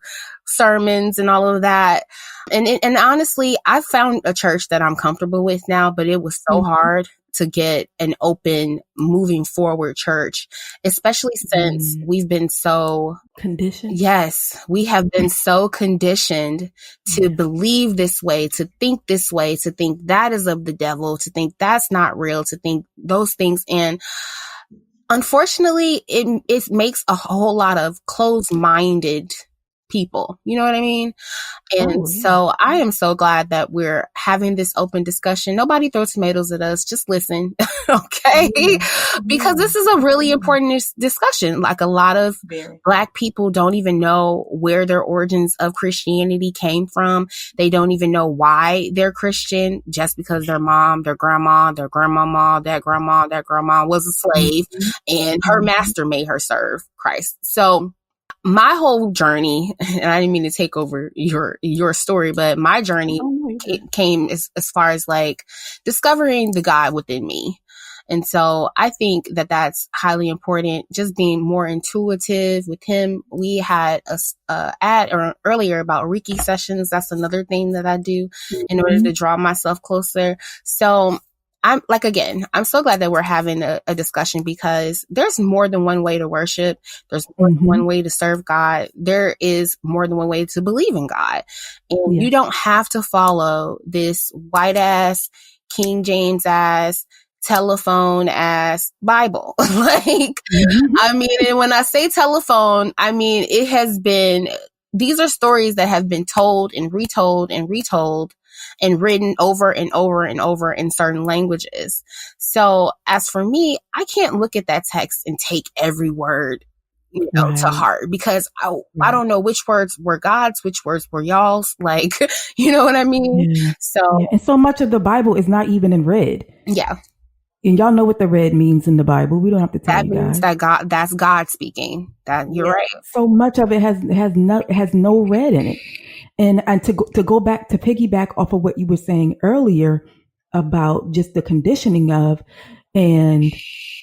sermons and all of that. And honestly, I found a church that I'm comfortable with now, but it was so hard to get an open, moving forward church, especially since we've been so conditioned. Yes, we have been so conditioned to believe this way, to think this way, to think that is of the devil, to think that's not real, to think those things. And unfortunately, it makes a whole lot of closed-minded people. You know what I mean? And so I am so glad that we're having this open discussion. Nobody throw tomatoes at us. Just listen. Okay. Because this is a really important discussion. Like, a lot of Black people don't even know where their origins of Christianity came from. They don't even know why they're Christian, just because their mom, their grandma, their grandmama, that grandma was a slave and her master made her serve Christ. So my whole journey, and I didn't mean to take over your story, but my journey came as far as like discovering the God within me. And so I think that that's highly important, just being more intuitive with him. We had a ad earlier about Reiki sessions. That's another thing that I do in order to draw myself closer. So I'm so glad that we're having a discussion, because there's more than one way to worship. There's more than one way to serve God. There is more than one way to believe in God. And you don't have to follow this white ass, King James ass telephone as Bible. Like, I mean, and when I say telephone, I mean, these are stories that have been told and retold and retold and written over and over and over in certain languages. So as for me, I can't look at that text and take every word, to heart, because I don't know which words were God's, which words were y'all's, like, you know what I mean? Yeah. So, and so much of the Bible is not even in red. Yeah. And y'all know what the red means in the Bible. We don't have to tell you guys. That's God speaking. That you're right. So much of it has no red in it. And to go back, to piggyback off of what you were saying earlier about just the conditioning of, and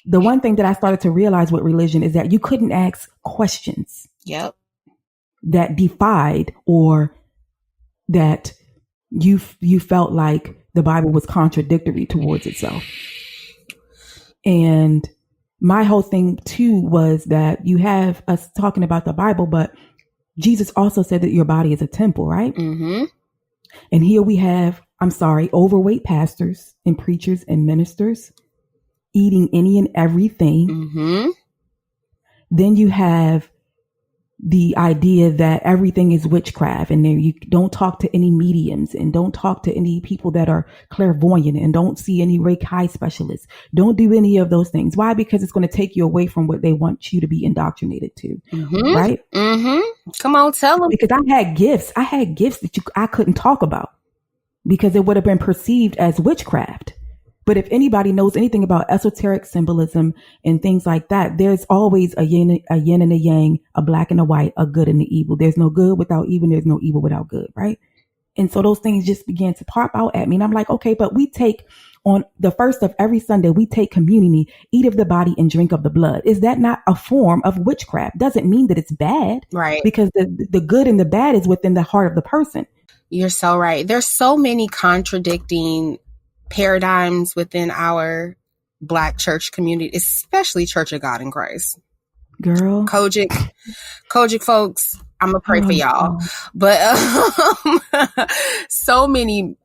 the one thing that I started to realize with religion is that you couldn't ask questions. Yep. That defied, or that you felt like the Bible was contradictory towards itself. And my whole thing too was that you have us talking about the Bible, but Jesus also said that your body is a temple, right? Mm-hmm. And here we have, overweight pastors and preachers and ministers eating any and everything. Mm-hmm. Then you have the idea that everything is witchcraft, and then you don't talk to any mediums, and don't talk to any people that are clairvoyant, and don't see any Reiki specialists. Don't do any of those things. Why? Because it's going to take you away from what they want you to be indoctrinated to. Mm-hmm. Right? Mm-hmm. Come on, tell them. Because I had gifts that I couldn't talk about because it would have been perceived as witchcraft. But if anybody knows anything about esoteric symbolism and things like that, there's always a yin and a yang, a black and a white, a good and the evil. There's no good without evil. There's no evil without good, right? And so those things just began to pop out at me. And I'm like, okay, but we take on the first of every Sunday, we take communion, eat of the body and drink of the blood. Is that not a form of witchcraft? Doesn't mean that it's bad. Right. Because the good and the bad is within the heart of the person. You're so right. There's so many contradicting paradigms within our Black church community, especially Church of God in Christ. Girl. Kojic folks, I'm gonna pray for y'all. But so many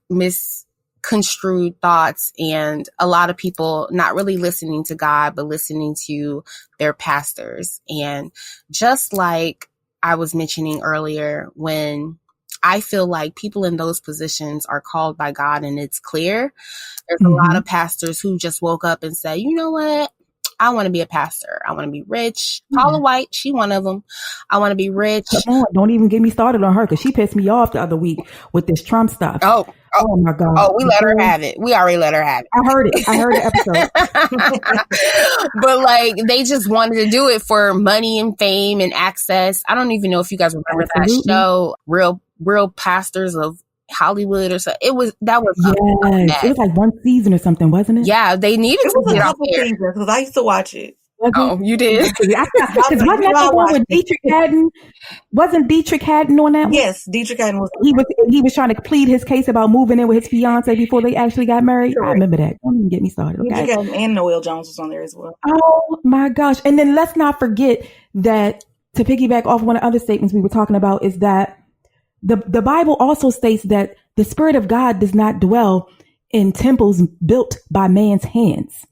misconstrued thoughts, and a lot of people not really listening to God, but listening to their pastors. And just like I was mentioning earlier, when I feel like people in those positions are called by God and it's clear, there's a lot of pastors who just woke up and say, you know what? I want to be a pastor. I want to be rich. Paula White, she one of them. I want to be rich. Come on, don't even get me started on her, because she pissed me off the other week with this Trump stuff. Oh my God. Oh, we let her have it. We already let her have it. I heard the episode. But like, they just wanted to do it for money and fame and access. I don't even know if you guys remember that show, Real Pastors of Hollywood or so. It was like one season or something, wasn't it? Yeah, they needed to get off there because I used to watch it. Oh, you did? Wasn't that the one with Dietrich Haddon? Wasn't Dietrich Haddon on that one? Yes, Dietrich Haddon was. He was trying to plead his case about moving in with his fiance before they actually got married. Correct. I remember that. Don't even get me started. Okay? Dietrich Haddon and Noel Jones was on there as well. Oh my gosh! And then let's not forget that, to piggyback off one of the other statements we were talking about, is that the Bible also states that the Spirit of God does not dwell in temples built by man's hands.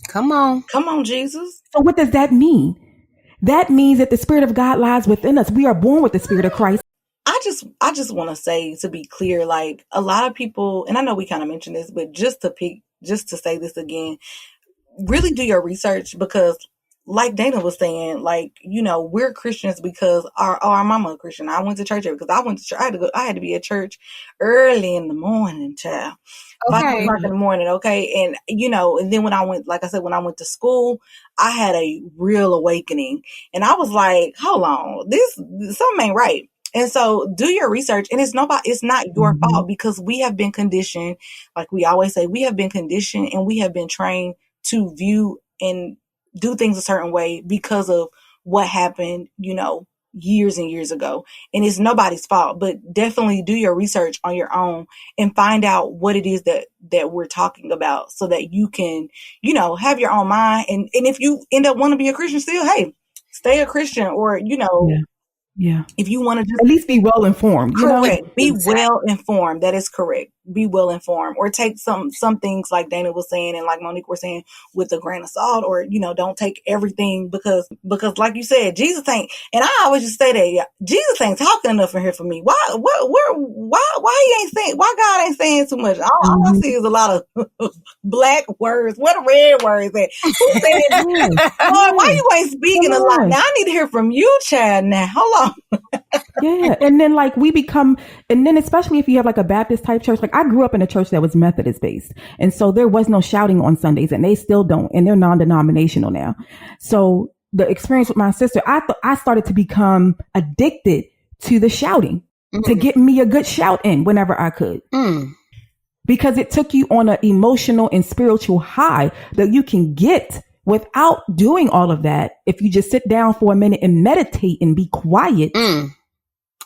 Come on, Jesus. So what does that mean? That means that the Spirit of God lies within us. We are born with the Spirit of Christ. I just want to say, to be clear, like, a lot of people, and I know we kind of mentioned this, but just to say this again, really do your research, because like Dana was saying, like, you know, we're Christians because our mama a Christian. I went to church because I went to church. I had to be at church early in the morning, child. 5 o'clock in the morning, okay? And, you know, and then when I went to school, I had a real awakening. And I was like, hold on, something ain't right. And so do your research. And it's not your fault, because we have been conditioned, like we always say, we have been conditioned and we have been trained to view and do things a certain way because of what happened, you know, years and years ago. And it's nobody's fault, but definitely do your research on your own and find out what it is that we're talking about, so that you can, you know, have your own mind. And if you end up wanting to be a Christian still, hey, stay a Christian, or, you know, yeah. If you want to just at least be well informed, correct, be well informed. That is correct. be well informed, or take some things like Dana was saying and like Monique was saying with a grain of salt, or, you know, don't take everything because like you said, Jesus ain't, and I always just say that, yeah, Jesus ain't talking enough in here for me. Why he ain't saying, why God ain't saying too much? All I see is a lot of black words. What a red words at? Who said, Lord, why you ain't speaking a lot? Now I need to hear from you, child. Now, hold on. Yeah. And then like we become, and then especially if you have like a Baptist type church, like I grew up in a church that was Methodist based. And so there was no shouting on Sundays, and they still don't. And they're non-denominational now. So the experience with my sister, I started to become addicted to the shouting to get me a good shout in whenever I could. Because it took you on an emotional and spiritual high that you can get without doing all of that. If you just sit down for a minute and meditate and be quiet.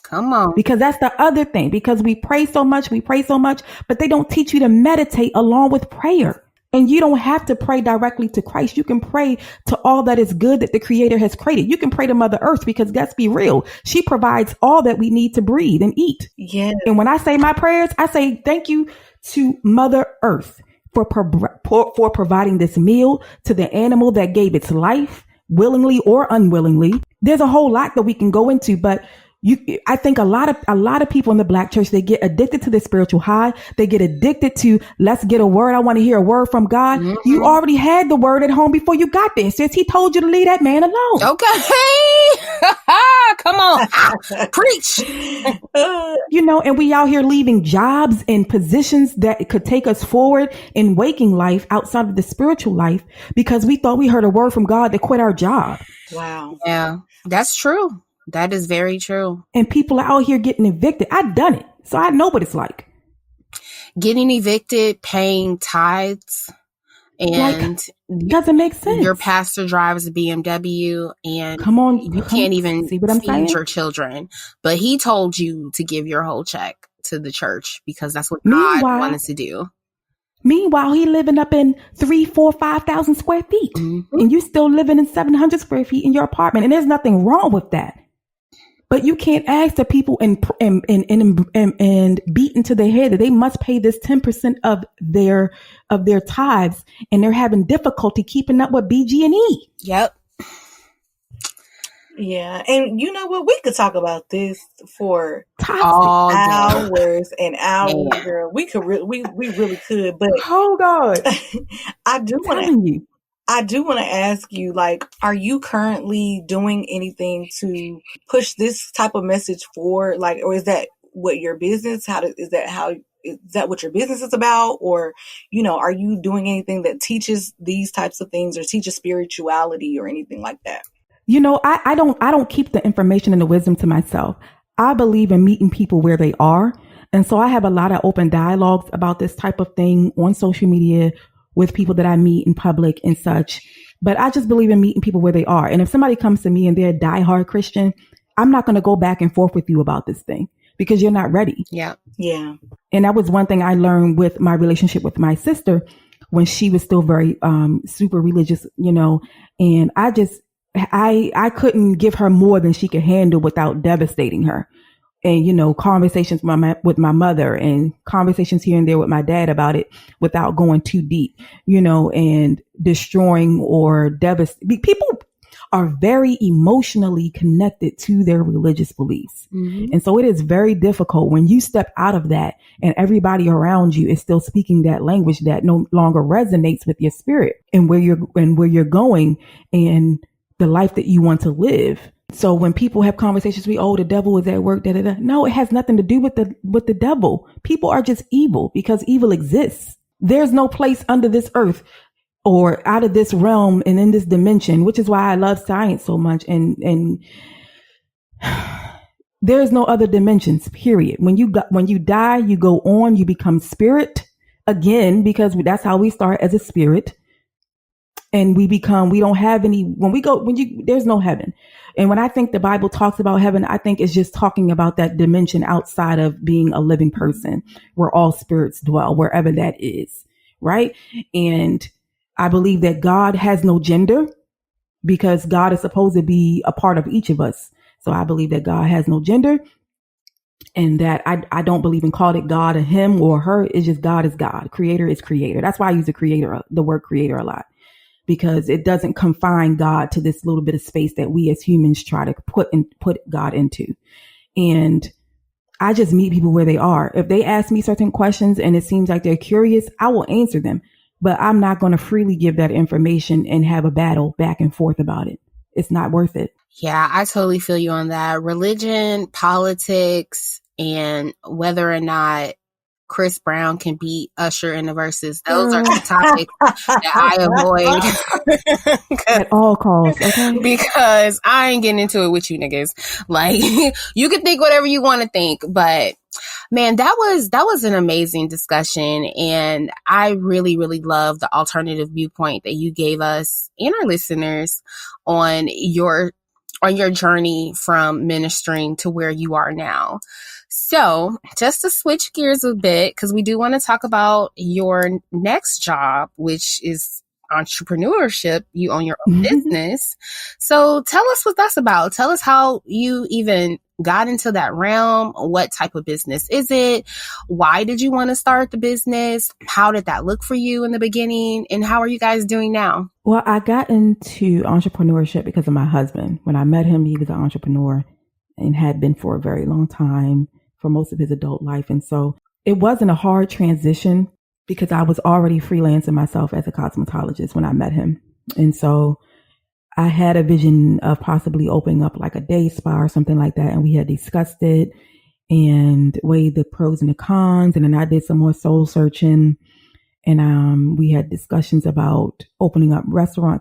Come on. Because that's the other thing, because we pray so much, but they don't teach you to meditate along with prayer. And you don't have to pray directly to Christ. You can pray to all that is good that the Creator has created. You can pray to Mother Earth, because let's be real, she provides all that we need to breathe and eat. Yeah. And when I say my prayers, I say thank you to Mother Earth for providing this meal to the animal that gave its life willingly or unwillingly. There's a whole lot that we can go into, but I think a lot of people in the Black church, they get addicted to the spiritual high. They get addicted to, let's get a word. I want to hear a word from God. You already had the word at home before you got there. Since he told you to leave that man alone. Okay. Come on. Preach. You know, and we out here leaving jobs and positions that could take us forward in waking life outside of the spiritual life because we thought we heard a word from God to quit our job. Wow. Yeah, that's true. That is very true. And people are out here getting evicted. I've done it, so I know what it's like. Getting evicted, paying tithes, and doesn't make sense. Your pastor drives a BMW, and you can't even feed your children. But he told you to give your whole check to the church because that's what God wanted to do. Meanwhile, he living up in 3, 4, 5,000 square feet, and you still living in 700 square feet in your apartment, and there's nothing wrong with that. But you can't ask the people and beat into their head that they must pay this 10% of their tithes, and they're having difficulty keeping up with BG&E. Yep. Yeah, and you know what? We could talk about this for hours and hours, girl. We could, we really could. But oh God, I do want to ask you, like, are you currently doing anything to push this type of message forward? Like, or is that what your business? Is that what your business is about? Or, you know, are you doing anything that teaches these types of things or teaches spirituality or anything like that? You know, I don't keep the information and the wisdom to myself. I believe in meeting people where they are. And so I have a lot of open dialogues about this type of thing on social media with people that I meet in public and such. But I just believe in meeting people where they are. And if somebody comes to me and they're a diehard Christian, I'm not going to go back and forth with you about this thing because you're not ready. Yeah. Yeah. And that was one thing I learned with my relationship with my sister when she was still very super religious, you know, and I couldn't give her more than she could handle without devastating her. And, you know, conversations with my mother and conversations here and there with my dad about it without going too deep, you know, and destroying or devastating. People are very emotionally connected to their religious beliefs. And so it is very difficult when you step out of that and everybody around you is still speaking that language that no longer resonates with your spirit and where you're going and the life that you want to live. So when people have conversations, the devil is at work, No, it has nothing to do with the devil. People are just evil because evil exists. There's no place under this earth or out of this realm and in this dimension, which is why I love science so much. And there's no other dimensions, period. When you die, you go on, you become spirit again, because that's how we start as a spirit. And there's no heaven. And when I think the Bible talks about heaven, I think it's just talking about that dimension outside of being a living person where all spirits dwell, wherever that is. Right. And I believe that God has no gender because God is supposed to be a part of each of us. So I believe that God has no gender. And that I don't believe in call it God or him or her. It's just God is God. Creator is creator. That's why I use the word creator a lot, because it doesn't confine God to this little bit of space that we as humans try to put God into. And I just meet people where they are. If they ask me certain questions and it seems like they're curious, I will answer them, but I'm not going to freely give that information and have a battle back and forth about it. It's not worth it. Yeah, I totally feel you on that. Religion, politics, and whether or not Chris Brown can beat Usher in the verses. Those are the topics that I avoid at all costs. Okay, because I ain't getting into it with you niggas. Like, you can think whatever you want to think, but man, that was an amazing discussion, and I really, really love the alternative viewpoint that you gave us and our listeners on your journey from ministering to where you are now. So just to switch gears a bit, because we do want to talk about your next job, which is entrepreneurship. You own your own business. So tell us what that's about. Tell us how you even got into that realm. What type of business is it? Why did you want to start the business? How did that look for you in the beginning? And how are you guys doing now? Well, I got into entrepreneurship because of my husband. When I met him, he was an entrepreneur and had been for a very long time, for most of his adult life. And so it wasn't a hard transition because I was already freelancing myself as a cosmetologist when I met him. And so I had a vision of possibly opening up like a day spa or something like that. And we had discussed it and weighed the pros and the cons. And then I did some more soul searching. And we had discussions about opening up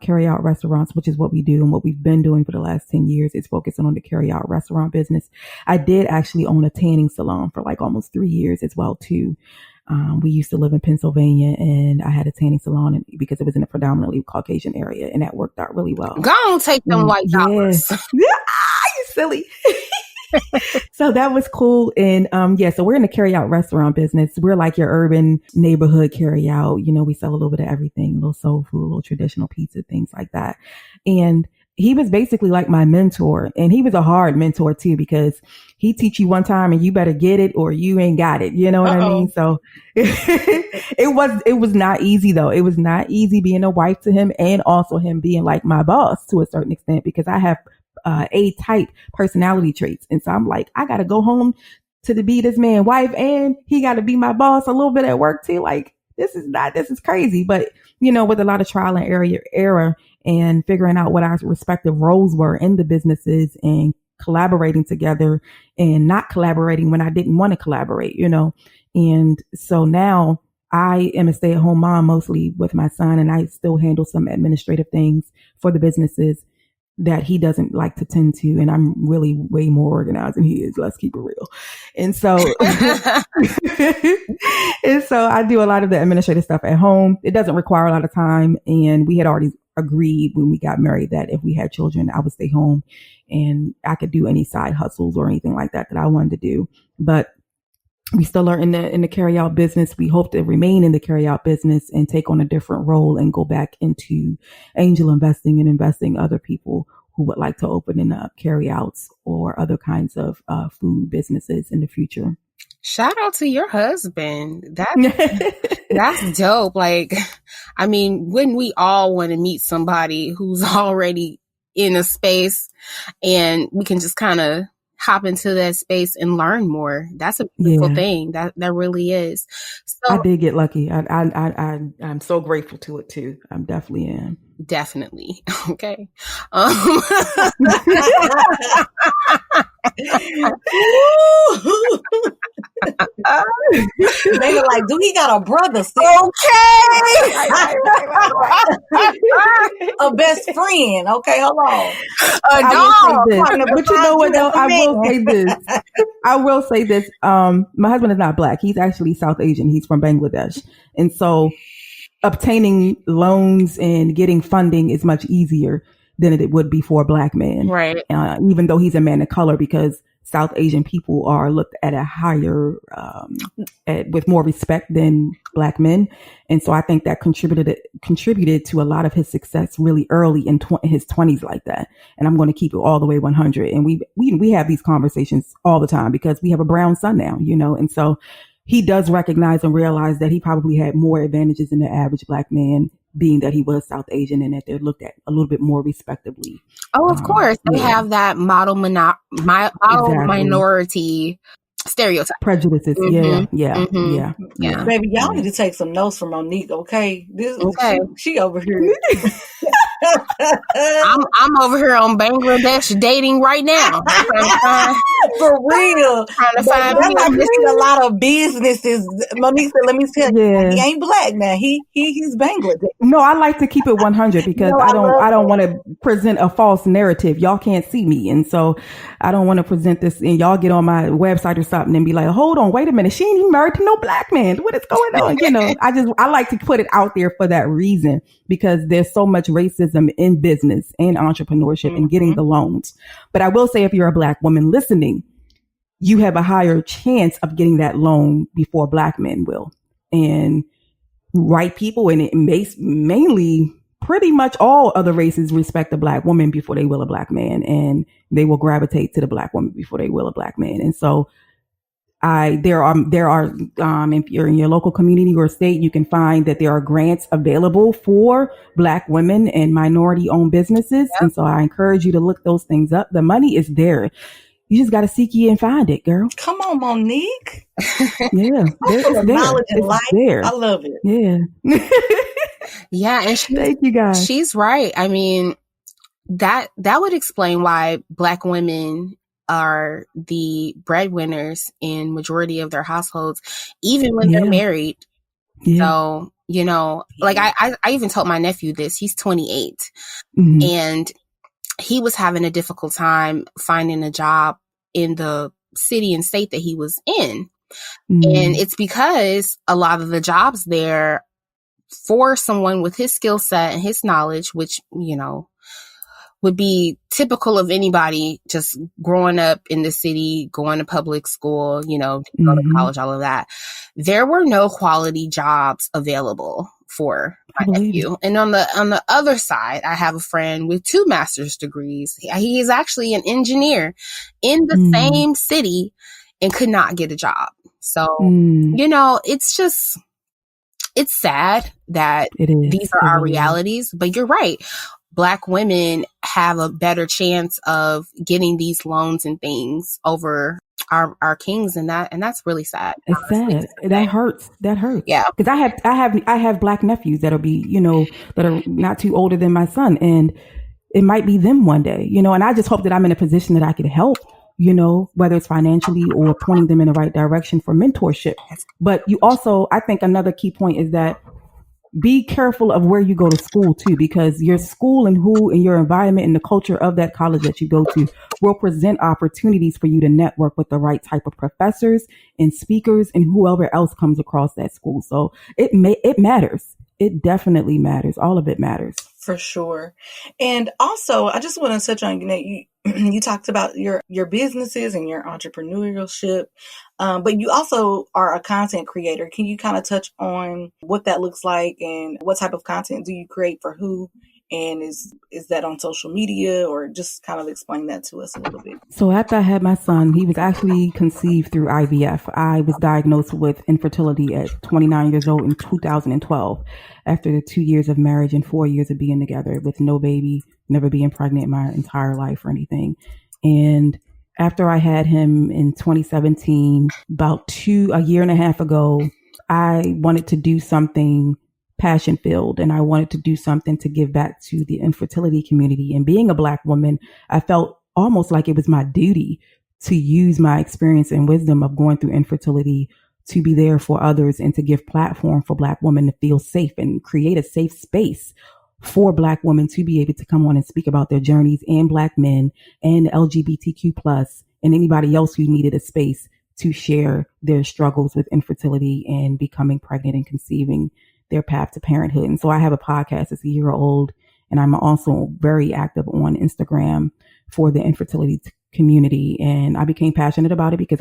carry-out restaurants, which is what we do and what we've been doing for the last 10 years is focusing on the carry-out restaurant business. I did actually own a tanning salon for like almost 3 years as well, too. We used to live in Pennsylvania, and I had a tanning salon because it was in a predominantly Caucasian area, and that worked out really well. Go on, take them white dollars. You silly. So that was cool. And so we're in the carry out restaurant business. We're like your urban neighborhood carry out. You know, we sell a little bit of everything, a little soul food, a little traditional pizza, things like that. And he was basically like my mentor, and he was a hard mentor too, because he teach you one time and you better get it or you ain't got it. You know what I mean? So it was not easy though. It was not easy being a wife to him and also him being like my boss to a certain extent, because I have A-type personality traits. And so I'm like, I got to go home to be this man's wife and he got to be my boss a little bit at work too. Like, this is crazy. But, you know, with a lot of trial and error and figuring out what our respective roles were in the businesses and collaborating together and not collaborating when I didn't want to collaborate, you know. And so now I am a stay-at-home mom mostly with my son, and I still handle some administrative things for the businesses that he doesn't like to tend to. And I'm really way more organized than he is. Let's keep it real. And so, and so I do a lot of the administrative stuff at home. It doesn't require a lot of time. And we had already agreed when we got married that if we had children, I would stay home and I could do any side hustles or anything like that I wanted to do. But we still are in the carry out business. We hope to remain in the carry out business and take on a different role and go back into angel investing and investing other people who would like to open up carry outs or other kinds of food businesses in the future. Shout out to your husband. That's dope. Like, I mean, wouldn't we all want to meet somebody who's already in a space and we can just kind of hop into that space and learn more? That's a beautiful thing. That really is. So, I did get lucky. I'm so grateful to it too. I definitely am. Definitely. Okay. They were like, do he got a brother? Sis? Okay. A best friend. Okay, hold on. But you know what though? I will say this. My husband is not black. He's actually South Asian. He's from Bangladesh. And so obtaining loans and getting funding is much easier than it would be for a black man. Right. Even though he's a man of color, because South Asian people are looked at a higher, with more respect than Black men. And so I think that contributed to a lot of his success really early in his 20s like that. And I'm going to keep it all the way 100. And we have these conversations all the time because we have a brown son now, and so he does recognize and realize that he probably had more advantages than the average Black man, being that he was South Asian and that they're looked at a little bit more respectably. Oh, of course. They have that model minority stereotype. Prejudices. Mm-hmm. Yeah. Baby, y'all need to take some notes from Monique, okay? She over here. I'm over here on Bangladesh dating right now. For real. Trying to find I'm missing a lot of businesses. Monique said, let me tell you, he ain't Black now. He's Bangladesh. No, I like to keep it 100 because I don't want to present a false narrative. Y'all can't see me. And so I don't want to present this and y'all get on my website or something and be like, hold on, wait a minute. She ain't even married to no Black man. What is going on? I like to put it out there for that reason because there's so much racism in business and entrepreneurship and getting the loans. But I will say, if you're a Black woman listening, you have a higher chance of getting that loan before Black men will. And white people, and it mainly pretty much all other races, respect a Black woman before they will a Black man, and they will gravitate to the Black woman before they will a Black man. And so there are if you're in your local community or state, you can find that there are grants available for Black women and minority owned businesses. Yep. And so I encourage you to look those things up. The money is there. You just got to seek it and find it, girl. Come on, Monique. Yeah. It's knowledge and life. There. I love it. Yeah. Yeah. And thank you guys. She's right. I mean, that would explain why Black women are the breadwinners in majority of their households, even when they're married. Yeah. So, like I even told my nephew this. He's 28 and he was having a difficult time finding a job in the city and state that he was in. And it's because a lot of the jobs there for someone with his skill set and his knowledge, which, would be typical of anybody just growing up in the city, going to public school, go to college, all of that. There were no quality jobs available for my nephew. And on the other side, I have a friend with 2 master's degrees. He is actually an engineer in the same city and could not get a job. So, it's sad that these are our realities, but you're right. Black women have a better chance of getting these loans and things over our kings, and that's really sad. It's sad. That hurts. Yeah. Because I have Black nephews that'll be, that are not too older than my son, and it might be them one day, and I just hope that I'm in a position that I could help, whether it's financially or pointing them in the right direction for mentorship. But you also, I think another key point is that be careful of where you go to school too, because your school and your environment and the culture of that college that you go to will present opportunities for you to network with the right type of professors and speakers and whoever else comes across that school. So it matters. It definitely matters. All of it matters. For sure. And also, I just want to touch on, you talked about your businesses and your entrepreneurship, but you also are a content creator. Can you kind of touch on what that looks like and what type of content do you create for who? And is that on social media, or just kind of explain that to us a little bit? So after I had my son, he was actually conceived through IVF. I was diagnosed with infertility at 29 years old in 2012, after the 2 years of marriage and 4 years of being together with no baby, never being pregnant my entire life or anything. And after I had him in 2017, about a year and a half ago, I wanted to do something passion filled, and I wanted to do something to give back to the infertility community. And being a Black woman, I felt almost like it was my duty to use my experience and wisdom of going through infertility to be there for others and to give platform for Black women to feel safe and create a safe space for Black women to be able to come on and speak about their journeys, and Black men and LGBTQ plus and anybody else who needed a space to share their struggles with infertility and becoming pregnant and conceiving their path to parenthood. And so I have a podcast that's a year old, and I'm also very active on Instagram for the infertility community. And I became passionate about it because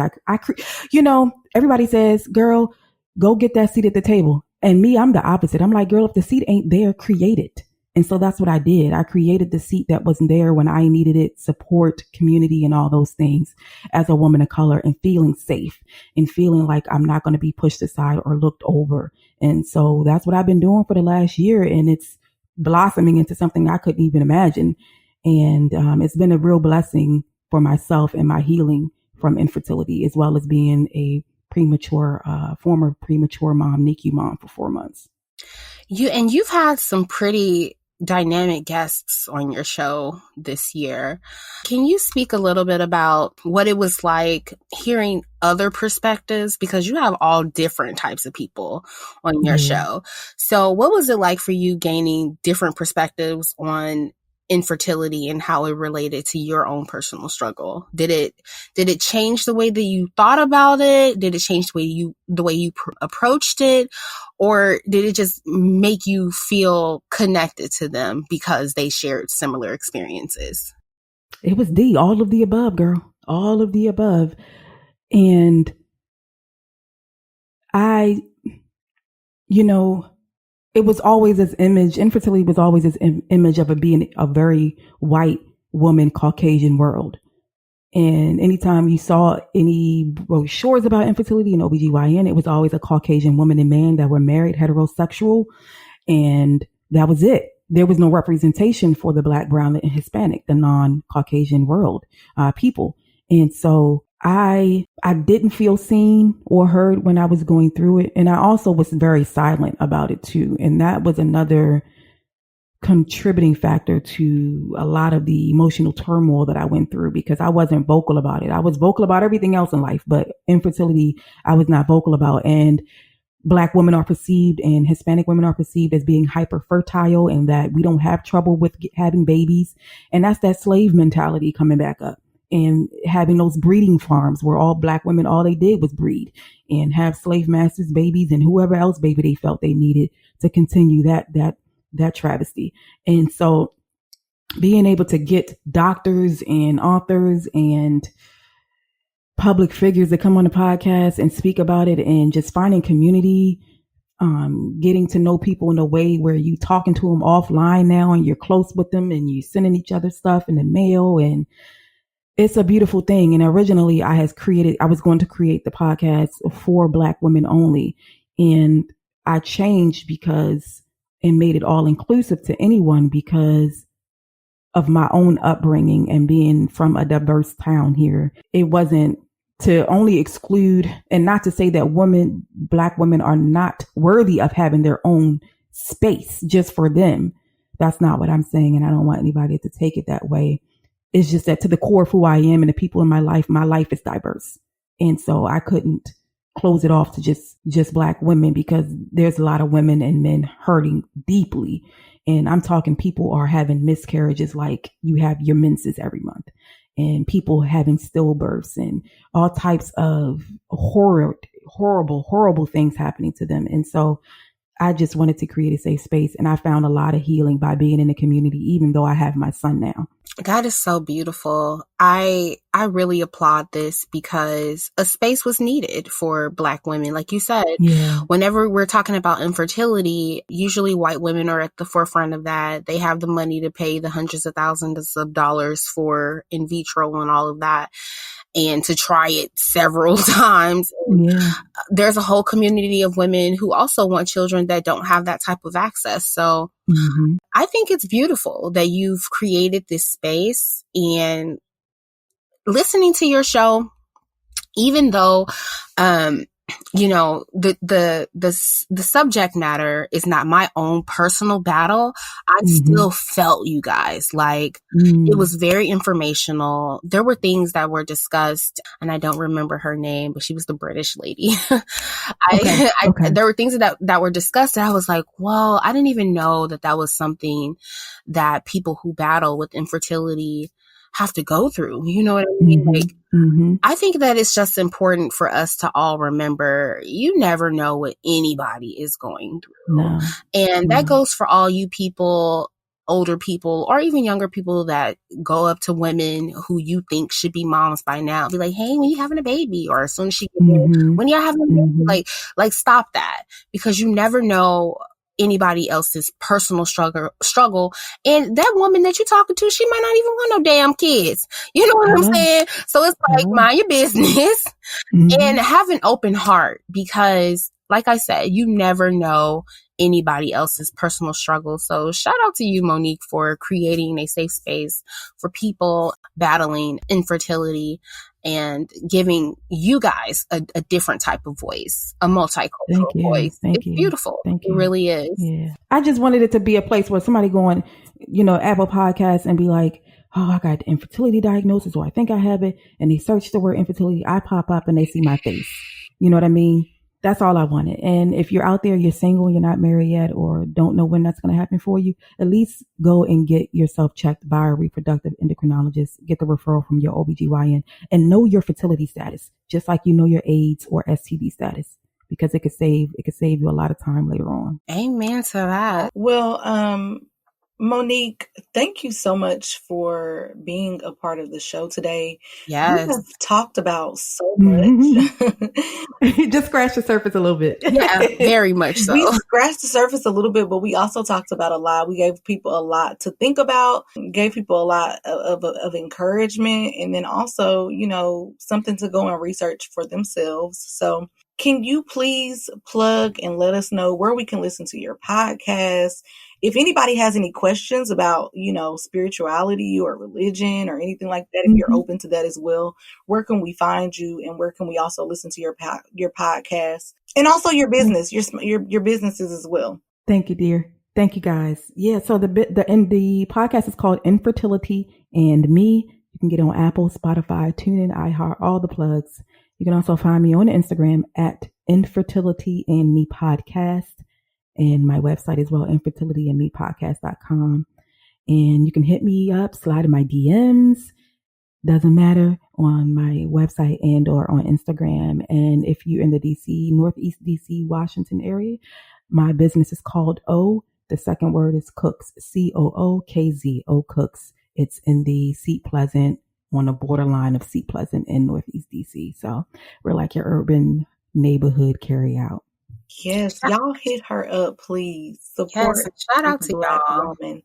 everybody says, girl, go get that seat at the table. And me, I'm the opposite. I'm like, girl, if the seat ain't there, create it. And so that's what I did. I created the seat that wasn't there when I needed it, support, community, and all those things as a woman of color, and feeling safe and feeling like I'm not going to be pushed aside or looked over. And so that's what I've been doing for the last year. And it's blossoming into something I couldn't even imagine. And it's been a real blessing for myself and my healing from infertility, as well as being a former premature mom, NICU mom for 4 months. You've had some pretty dynamic guests on your show this year. Can you speak a little bit about what it was like hearing other perspectives? Because you have all different types of people on your show. So what was it like for you gaining different perspectives on infertility and how it related to your own personal struggle? Did it change the way that you thought about it? Did it change the way you approached it? Or did it just make you feel connected to them because they shared similar experiences? It was all of the above, girl. All of the above. And it was always this image, infertility was always this image of it being a very white woman, Caucasian world. And anytime you saw any brochures about infertility and OBGYN, it was always a Caucasian woman and man that were married, heterosexual. And that was it. There was no representation for the Black, brown, and Hispanic, the non-Caucasian world, people. And so I didn't feel seen or heard when I was going through it. And I also was very silent about it too. And that was another contributing factor to a lot of the emotional turmoil that I went through, because I wasn't vocal about it. I was vocal about everything else in life, but infertility, I was not vocal about. And Black women are perceived and Hispanic women are perceived as being hyper fertile and that we don't have trouble with having babies. And that's that slave mentality coming back up. And having those breeding farms where all Black women, all they did was breed and have slave masters' babies and whoever else baby they felt they needed to continue that travesty. And so being able to get doctors and authors and public figures that come on the podcast and speak about it, and just finding community, getting to know people in a way where you talking to them offline now and you're close with them and you sending each other stuff in the mail, and it's a beautiful thing. And originally I was going to create the podcast for Black women only. And I changed and made it all inclusive to anyone because of my own upbringing and being from a diverse town here. It wasn't to only exclude, and not to say that Black women are not worthy of having their own space just for them. That's not what I'm saying. And I don't want anybody to take it that way. It's just that to the core of who I am and the people in my life is diverse. And so I couldn't close it off to just Black women, because there's a lot of women and men hurting deeply. And I'm talking people are having miscarriages like you have your menses every month, and people having stillbirths and all types of horrible things happening to them. And so I just wanted to create a safe space, and I found a lot of healing by being in the community, even though I have my son now. That is so beautiful. I really applaud this because a space was needed for Black women. Like you said, Whenever we're talking about infertility, usually white women are at the forefront of that. They have the money to pay the hundreds of thousands of dollars for in vitro and all of that, and to try it several times. There's a whole community of women who also want children that don't have that type of access. So I think it's beautiful that you've created this space. And listening to your show, even though the subject matter is not my own personal battle, I still felt you guys. Like, it was very informational. There were things that were discussed, and I don't remember her name, but she was the British lady. There were things that were discussed that I was like, well, I didn't even know that was something that people who battle with infertility have to go through. You know what I mean? I think that it's just important for us to all remember, you never know what anybody is going through. And that goes for all you people older people or even younger people that go up to women who you think should be moms by now, be like, hey, when you having a baby? Or as soon as she gets in, when you're having a baby, like stop that, because you never know anybody else's personal struggle. And that woman that you're talking to, she might not even want no damn kids. You know what I'm saying? So it's like, mind your business and have an open heart, because like I said, you never know anybody else's personal struggle. So shout out to you, Monique, for creating a safe space for people battling infertility and giving you guys a different type of voice, a multicultural voice. It's beautiful. It really is. Yeah. I just wanted it to be a place where somebody go on, Apple Podcasts and be like, oh, I got the infertility diagnosis, or I think I have it. And they search the word infertility. I pop up and they see my face. You know what I mean? That's all I wanted. And if you're out there, you're single, you're not married yet, or don't know when that's going to happen for you, at least go and get yourself checked by a reproductive endocrinologist, get the referral from your OBGYN, and know your fertility status, just like you know your AIDS or STD status, because it could save you a lot of time later on. Amen to that. Well, Monique, thank you so much for being a part of the show today. Yes. We have talked about so much. Just scratched the surface a little bit. Yeah, very much so. We scratched the surface a little bit, but we also talked about a lot. We gave people a lot to think about, gave people a lot of encouragement, and then also, something to go and research for themselves. So can you please plug and let us know where we can listen to your podcast? If anybody has any questions about, spirituality or religion or anything like that, if you're open to that as well, where can we find you, and where can we also listen to your podcast, and also your business, your businesses as well? Thank you, dear. Thank you, guys. Yeah. So the podcast is called Infertility and Me. You can get it on Apple, Spotify, TuneIn, iHeart, all the plugs. You can also find me on Instagram at Infertility and Me Podcast. And my website as well, infertilityandmepodcast.com. And you can hit me up, slide in my DMs, doesn't matter, on my website and or on Instagram. And if you're in the DC, Northeast DC, Washington area, my business is called the second word is Cooks, COOKZ, Cooks. It's in the Seat Pleasant, on the borderline of Seat Pleasant in Northeast DC. So we're like your urban neighborhood carry out. Yes, y'all hit her up, please. Support. Yes, shout out to y'all. Woman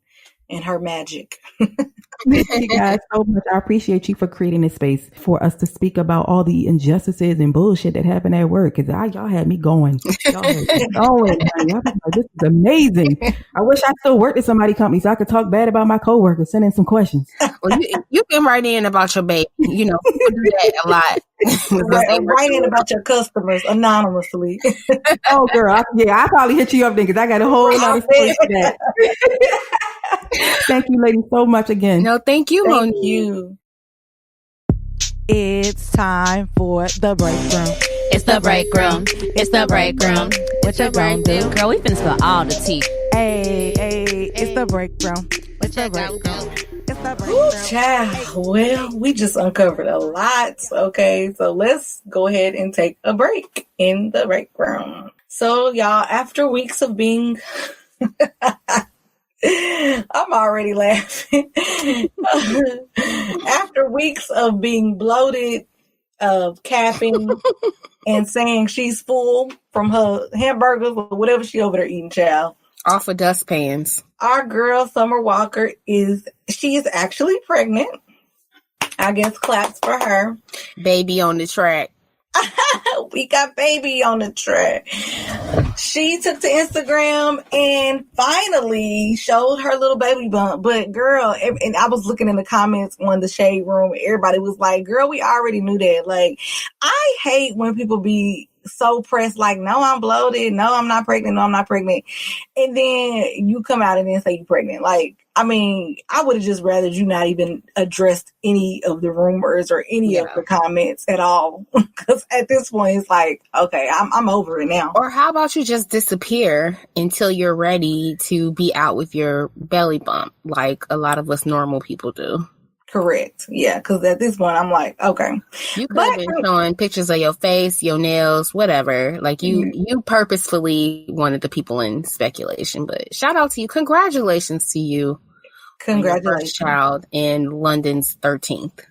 and her magic. Thank you guys so much. I appreciate you for creating this space for us to speak about all the injustices and bullshit that happen at work. Because y'all had me going. Y'all had me going. This is amazing. I wish I still worked at somebody's company so I could talk bad about my coworkers, send in some questions. Well, you can write in about your baby. People do that a lot. Write in about your customers anonymously. Oh, girl. I probably hit you up then because I got a whole lot of space for that. Thank you, ladies, so much again. No, thank you, Monique. Thank you. It's time for the break room. It's the break room. It's the break room. What you gonna do? Girl, we finna spill all the tea. Hey, it's the break room. What you gonna do? It's the break Ooh, room. child. Well, we just uncovered a lot. Okay, so let's go ahead and take a break in the break room. So, y'all, after weeks of being... I'm already laughing. After weeks of being bloated, of capping, and saying she's full from her hamburgers or whatever she over there eating, child. Off of dustpans. Our girl, Summer Walker, is actually pregnant. I guess claps for her. Baby on the track. We got baby on the track. She took to Instagram and finally showed her little baby bump. But girl, and I was looking in the comments on the Shade Room. Everybody was like, girl, we already knew that. Like, I hate when people be so pressed, like, no, I'm bloated. No, I'm not pregnant. No, I'm not pregnant. And then you come out and then say you're pregnant. Like, I mean, I would have just rather you not even addressed any of the rumors or any of the comments at all. Because at this point, it's like, okay, I'm over it now. Or how about you just disappear until you're ready to be out with your belly bump, like a lot of us normal people do. Correct. Yeah, because at this point, I'm like, okay. You could have been showing pictures of your face, your nails, whatever. Like, you purposefully wanted the people in speculation. But shout out to you. Congratulations to you. on your Congratulations. first child in London's 13th.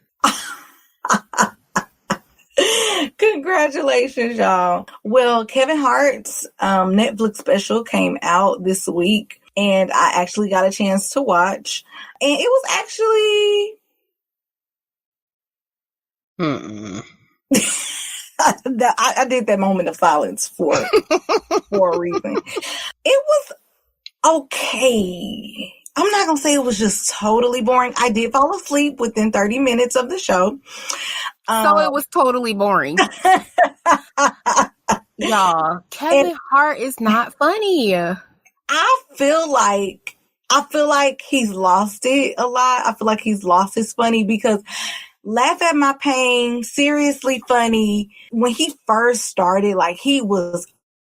Congratulations, y'all. Well, Kevin Hart's Netflix special came out this week, and I actually got a chance to watch. And it was actually... I did that moment of silence for a reason. It was okay. I'm not going to say it was just totally boring. I did fall asleep within 30 minutes of the show. So it was totally boring. Y'all, Kevin Hart is not funny. I feel like he's lost it a lot. I feel like he's lost his funny because Laugh at My Pain, seriously funny. When he first started, like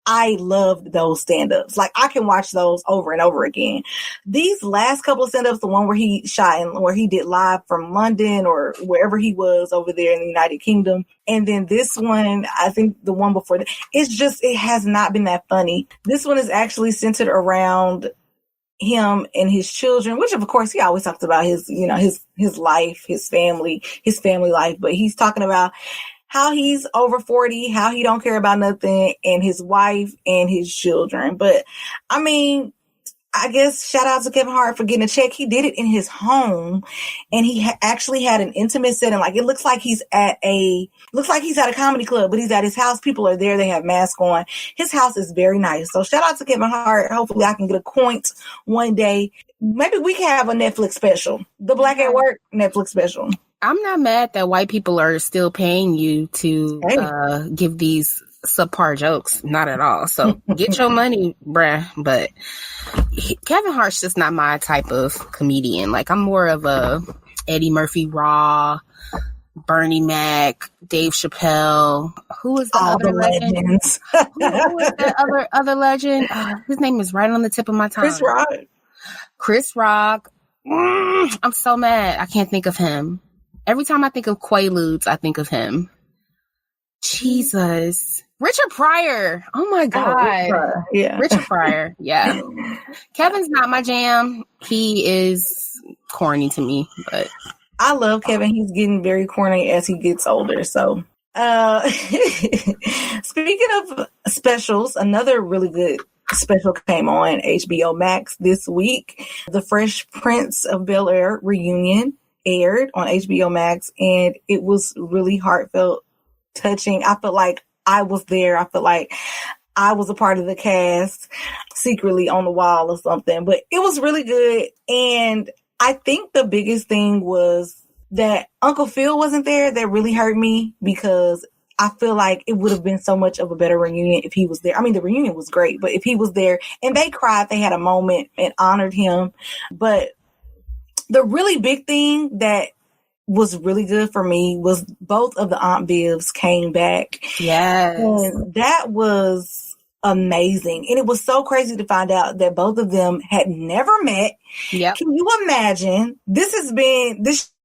I loved those stand-ups. Like I can watch those over and over again. These last couple of stand-ups, the one where he shot and where he did live from London or wherever he was over there in the United Kingdom. And then this one, I think the one before that, it has not been that funny. This one is actually centered around him and his children, which of course he always talks about his life, his family life, but he's talking about how he's over 40, how he don't care about nothing, and his wife and his children. But I mean, I guess shout out to Kevin Hart for getting a check. He did it in his home, and he actually had an intimate setting. Like it looks like he's at a comedy club, but he's at his house. People are there. They have masks on. His house is very nice. So shout out to Kevin Hart. Hopefully I can get a coin one day. Maybe we can have a Netflix special. The Black at Work Netflix special. I'm not mad that white people are still paying you to give these subpar jokes. Not at all. So get your money, bruh. But Kevin Hart's just not my type of comedian. Like I'm more of a Eddie Murphy Raw, Bernie Mac, Dave Chappelle. Who is the other legend? Who is that other legend? His name is right on the tip of my tongue. Chris Rock. I'm so mad. I can't think of him. Every time I think of Quaaludes, I think of him. Jesus. Richard Pryor. Oh my God. Richard Pryor. Yeah. Kevin's not my jam. He is corny to me, but I love Kevin. He's getting very corny as he gets older. So, speaking of specials, another really good special came on HBO Max this week. The Fresh Prince of Bel-Air reunion aired on HBO Max, and it was really heartfelt, touching. I felt like I was there. I felt like I was a part of the cast secretly on the wall or something, but it was really good. And I think the biggest thing was that Uncle Phil wasn't there. That really hurt me because I feel like it would have been so much of a better reunion if he was there. I mean, the reunion was great, but if he was there and they cried, they had a moment and honored him. But the really big thing that was really good for me was both of the Aunt Vivs came back. Yes. And that was amazing. And it was so crazy to find out that both of them had never met. Yep. Can you imagine? This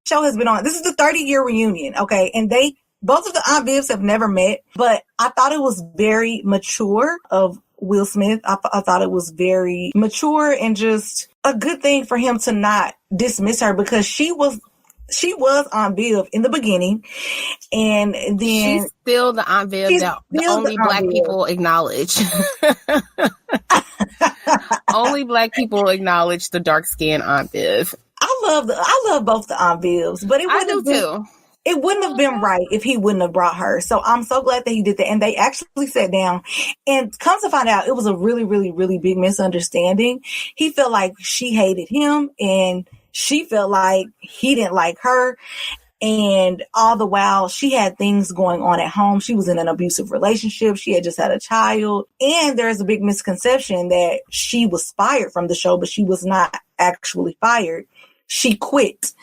show has been on. This is the 30-year reunion. Okay. And both of the Aunt Vivs have never met, but I thought it was very mature of Will Smith. I thought it was very mature and just a good thing for him to not dismiss her because she was Aunt Viv in the beginning, and then she's still the Aunt Viv that the only Black people acknowledge. Only Black people acknowledge the dark-skinned Aunt Viv. I love both the Aunt Vivs, but it wouldn't have been right if he wouldn't have brought her. So I'm so glad that he did that. And they actually sat down, and come to find out, it was a really, really, really big misunderstanding. He felt like she hated him, and she felt like he didn't like her. And all the while, she had things going on at home. She was in an abusive relationship. She had just had a child. And there's a big misconception that she was fired from the show, but she was not actually fired. She quit.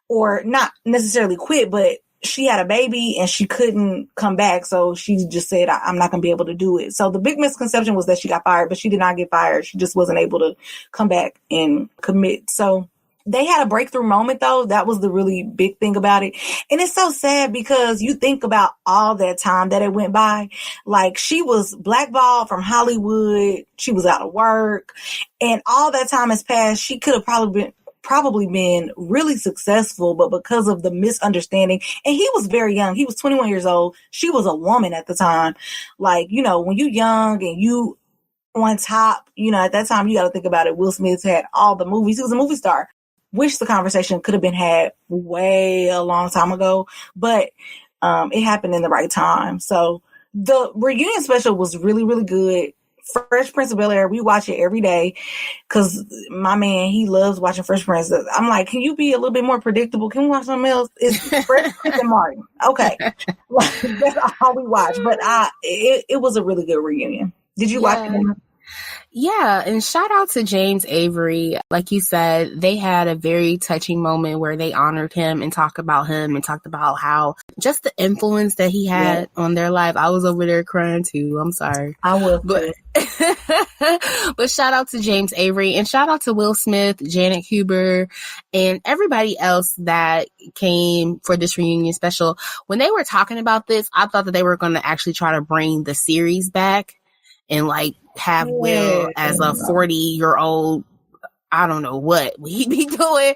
Or not necessarily quit, but she had a baby and she couldn't come back. So she just said, I'm not going to be able to do it. So the big misconception was that she got fired, but she did not get fired. She just wasn't able to come back and commit. So they had a breakthrough moment, though. That was the really big thing about it. And it's so sad because you think about all that time that it went by. Like, she was blackballed from Hollywood. She was out of work. And all that time has passed. She could have probably probably been really successful, but because of the misunderstanding, and he was very young. He was 21 years old. She was a woman at the time. Like, you know, when you young and you on top, you know, at that time, you got to think about it. Will Smith had all the movies. He was a movie star. Wish the conversation could have been had way a long time ago, but it happened in the right time. So the reunion special was really, really good. Fresh Prince of Bel-Air, we watch it every day because my man, he loves watching Fresh Prince. I'm like, can you be a little bit more predictable? Can we watch something else? It's Fresh Prince and Martin. Okay. That's all we watch. But it was a really good reunion. Did you watch it? Yeah, and shout out to James Avery. Like you said, they had a very touching moment where they honored him and talked about him and talked about how just the influence that he had on their life. I was over there crying too. I'm sorry. I was. But shout out to James Avery and shout out to Will Smith, Janet Huber, and everybody else that came for this reunion special. When they were talking about this, I thought that they were going to actually try to bring the series back and like have Will as a 40-year-old. I don't know what we'd be doing,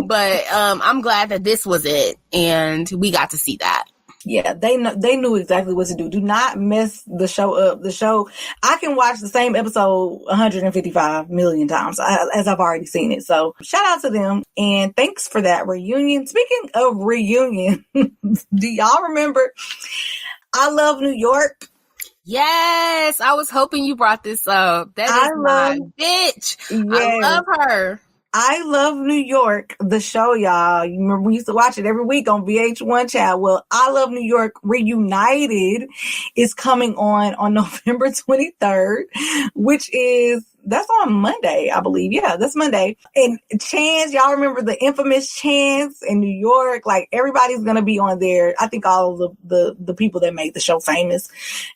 but I'm glad that this was it and we got to see that. Yeah, they knew exactly what to do. Do not mess the show up. The show, I can watch the same episode 155 million times as I've already seen it. So shout out to them and thanks for that reunion. Speaking of reunion, do y'all remember I Love New York? Yes, I was hoping you brought this up. That is my bitch. Yes. I love her. I Love New York, the show, y'all. You remember we used to watch it every week on VH1 Child. Well, I Love New York Reunited is coming on November 23rd, that's on Monday, I believe. Yeah, that's Monday. And Chance, y'all remember the infamous Chance in New York? Like, everybody's going to be on there. I think all of the people that made the show famous.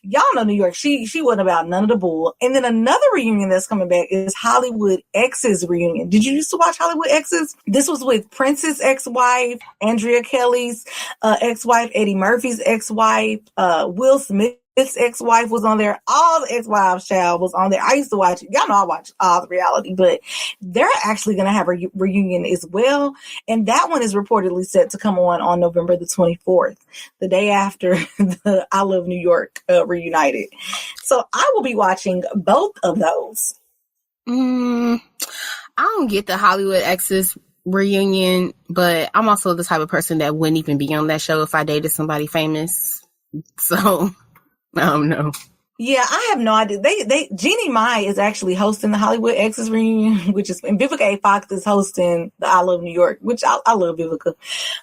Y'all know New York. She wasn't about none of the bull. And then another reunion that's coming back is Hollywood X's reunion. Did you used to watch Hollywood X's? This was with Prince's ex-wife, Andrea Kelly's ex-wife, Eddie Murphy's ex-wife, Will Smith. His ex-wife was on there. All the ex-wives, child, was on there. I used to watch it. Y'all know I watch all the reality, but they're actually going to have a reunion as well. And that one is reportedly set to come on November the 24th, the day after the I Love New York reunited. So I will be watching both of those. I don't get the Hollywood X's reunion, but I'm also the type of person that wouldn't even be on that show if I dated somebody famous. So... I don't know. Yeah, I have no idea. Jeannie Mai is actually hosting the Hollywood X's reunion, and Vivica A. Fox is hosting the I Love New York, which I love Vivica.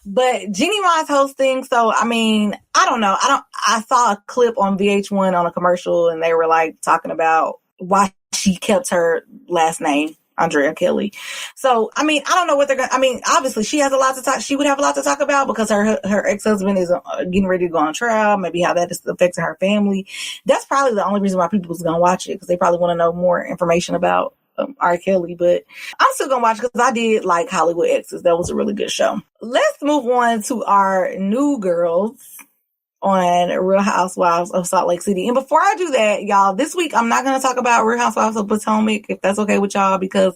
But Jeannie Mai is hosting, so I mean, I don't know. I saw a clip on VH1 on a commercial, and they were like talking about why she kept her last name, Andrea Kelly. So, I mean, I don't know what they're going to, I mean, obviously she has a lot to talk, she would have a lot to talk about because her ex-husband is getting ready to go on trial, maybe how that is affecting her family. That's probably the only reason why people is going to watch it, because they probably want to know more information about R. Kelly, but I'm still going to watch because I did like Hollywood X's. That was a really good show. Let's move on to our new girls on Real Housewives of Salt Lake City. And before I do that, y'all, this week I'm not going to talk about Real Housewives of Potomac, if that's okay with y'all, because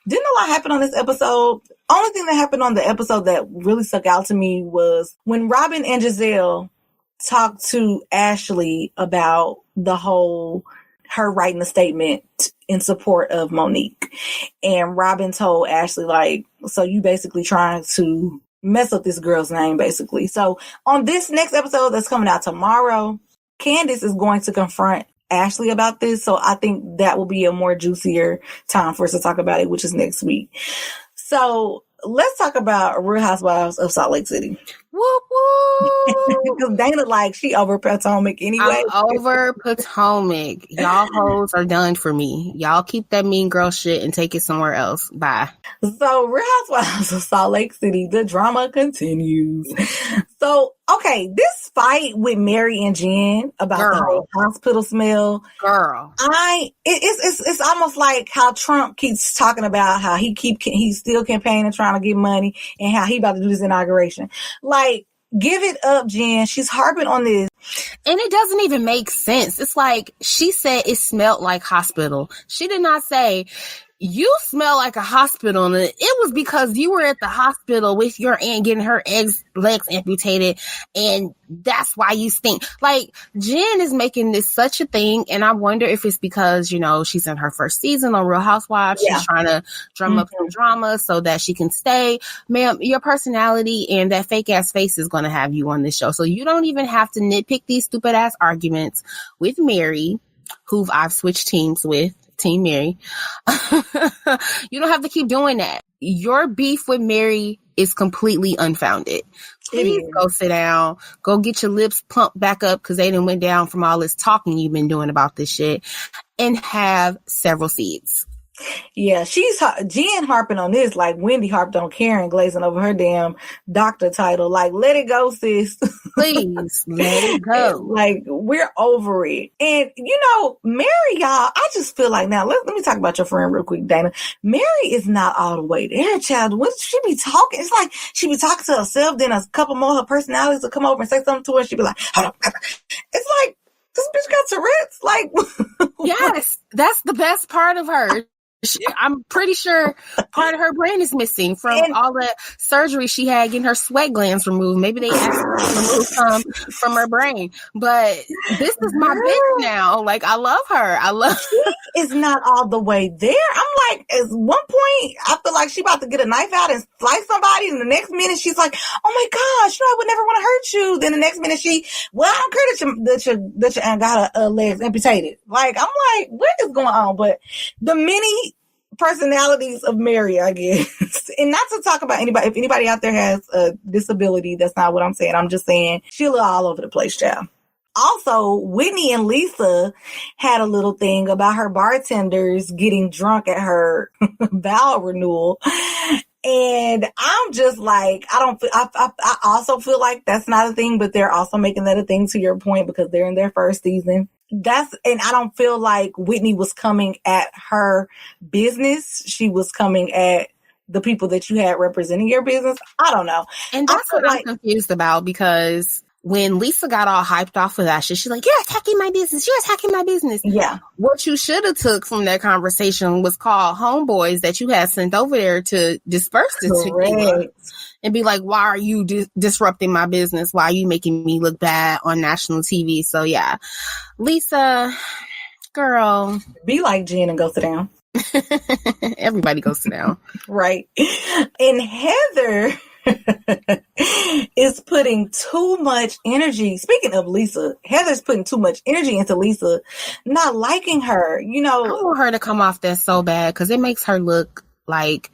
didn't a lot happen on this episode. Only thing that happened on the episode that really stuck out to me was when Robin and Giselle talked to Ashley about the whole, her writing a statement in support of Monique. And Robin told Ashley, like, so you basically trying to mess up this girl's name, basically. So on this next episode that's coming out tomorrow, Candace is going to confront Ashley about this. So I think that will be a more juicier time for us to talk about it, which is next week. So let's talk about Real Housewives of Salt Lake City. Whoop, whoop. Because Dana, like, she over Potomac anyway. I'm over Potomac. Y'all hoes are done for me. Y'all keep that mean girl shit and take it somewhere else. Bye. So Real Housewives of Salt Lake City, the drama continues. So, okay, this fight with Mary and Jen about the whole hospital smell. Girl. It's almost like how Trump keeps talking about how he's still campaigning, trying to get money, and how he about to do this inauguration. Like, give it up, Jen. She's harping on this. And it doesn't even make sense. It's like she said it smelled like hospital. She did not say you smell like a hospital, and it was because you were at the hospital with your aunt getting her legs amputated, and that's why you stink. Like, Jen is making this such a thing, and I wonder if it's because, you know, she's in her first season on Real Housewives. Yeah. She's trying to drum up some drama so that she can stay. Ma'am, your personality and that fake-ass face is going to have you on this show, so you don't even have to nitpick these stupid-ass arguments with Mary, who I've switched teams with. Team Mary. You don't have to keep doing that. Your beef with Mary is completely unfounded. Please go sit down. Go get your lips pumped back up because they done went down from all this talking you've been doing about this shit, and have several seeds. Yeah, Jen harping on this like Wendy harped on Karen glazing over her damn doctor title. Like, let it go, sis. Please, let it go. Like, we're over it. And, you know, Mary, y'all, I just feel like, now, let me talk about your friend real quick, Dana. Mary is not all the way there, child. When she be talking, it's like she be talking to herself, then a couple more of her personalities will come over and say something to her, and she be like, hold on. It's like, this bitch got Tourette's. Like, yes, that's the best part of her. I'm pretty sure part of her brain is missing from all the surgery she had getting her sweat glands removed. Maybe they asked her to remove some from her brain. But this is my bitch now. Like, I love her. She is not all the way there. I'm like, at one point, I feel like she about to get a knife out and slice somebody. And the next minute, she's like, oh my gosh, no, I would never want to hurt you. Then the next minute, I don't care that your aunt got her legs amputated. Like, I'm like, what is going on? But the many personalities of Mary, I guess. And not to talk about anybody, if anybody out there has a disability, that's not what I'm saying. I'm just saying she look all over the place, child. Also, Whitney and Lisa had a little thing about her bartenders getting drunk at her vow renewal. And I'm just like, I also feel like that's not a thing, but they're also making that a thing, to your point, because they're in their first season. And I don't feel like Whitney was coming at her business. She was coming at the people that you had representing your business. I don't know. And that's what I'm confused about, because when Lisa got all hyped off of that shit, she's like, you're attacking my business. You're attacking my business. Yeah. What you should have took from that conversation was call homeboys that you had sent over there to disperse this together and be like, why are you disrupting my business? Why are you making me look bad on national TV? So yeah, Lisa, girl. Be like Jen and go sit down. Everybody go sit down. Right. And Heather is putting too much energy. Speaking of Lisa, Heather's putting too much energy into Lisa, not liking her. You know, I want her to come off that so bad because it makes her look like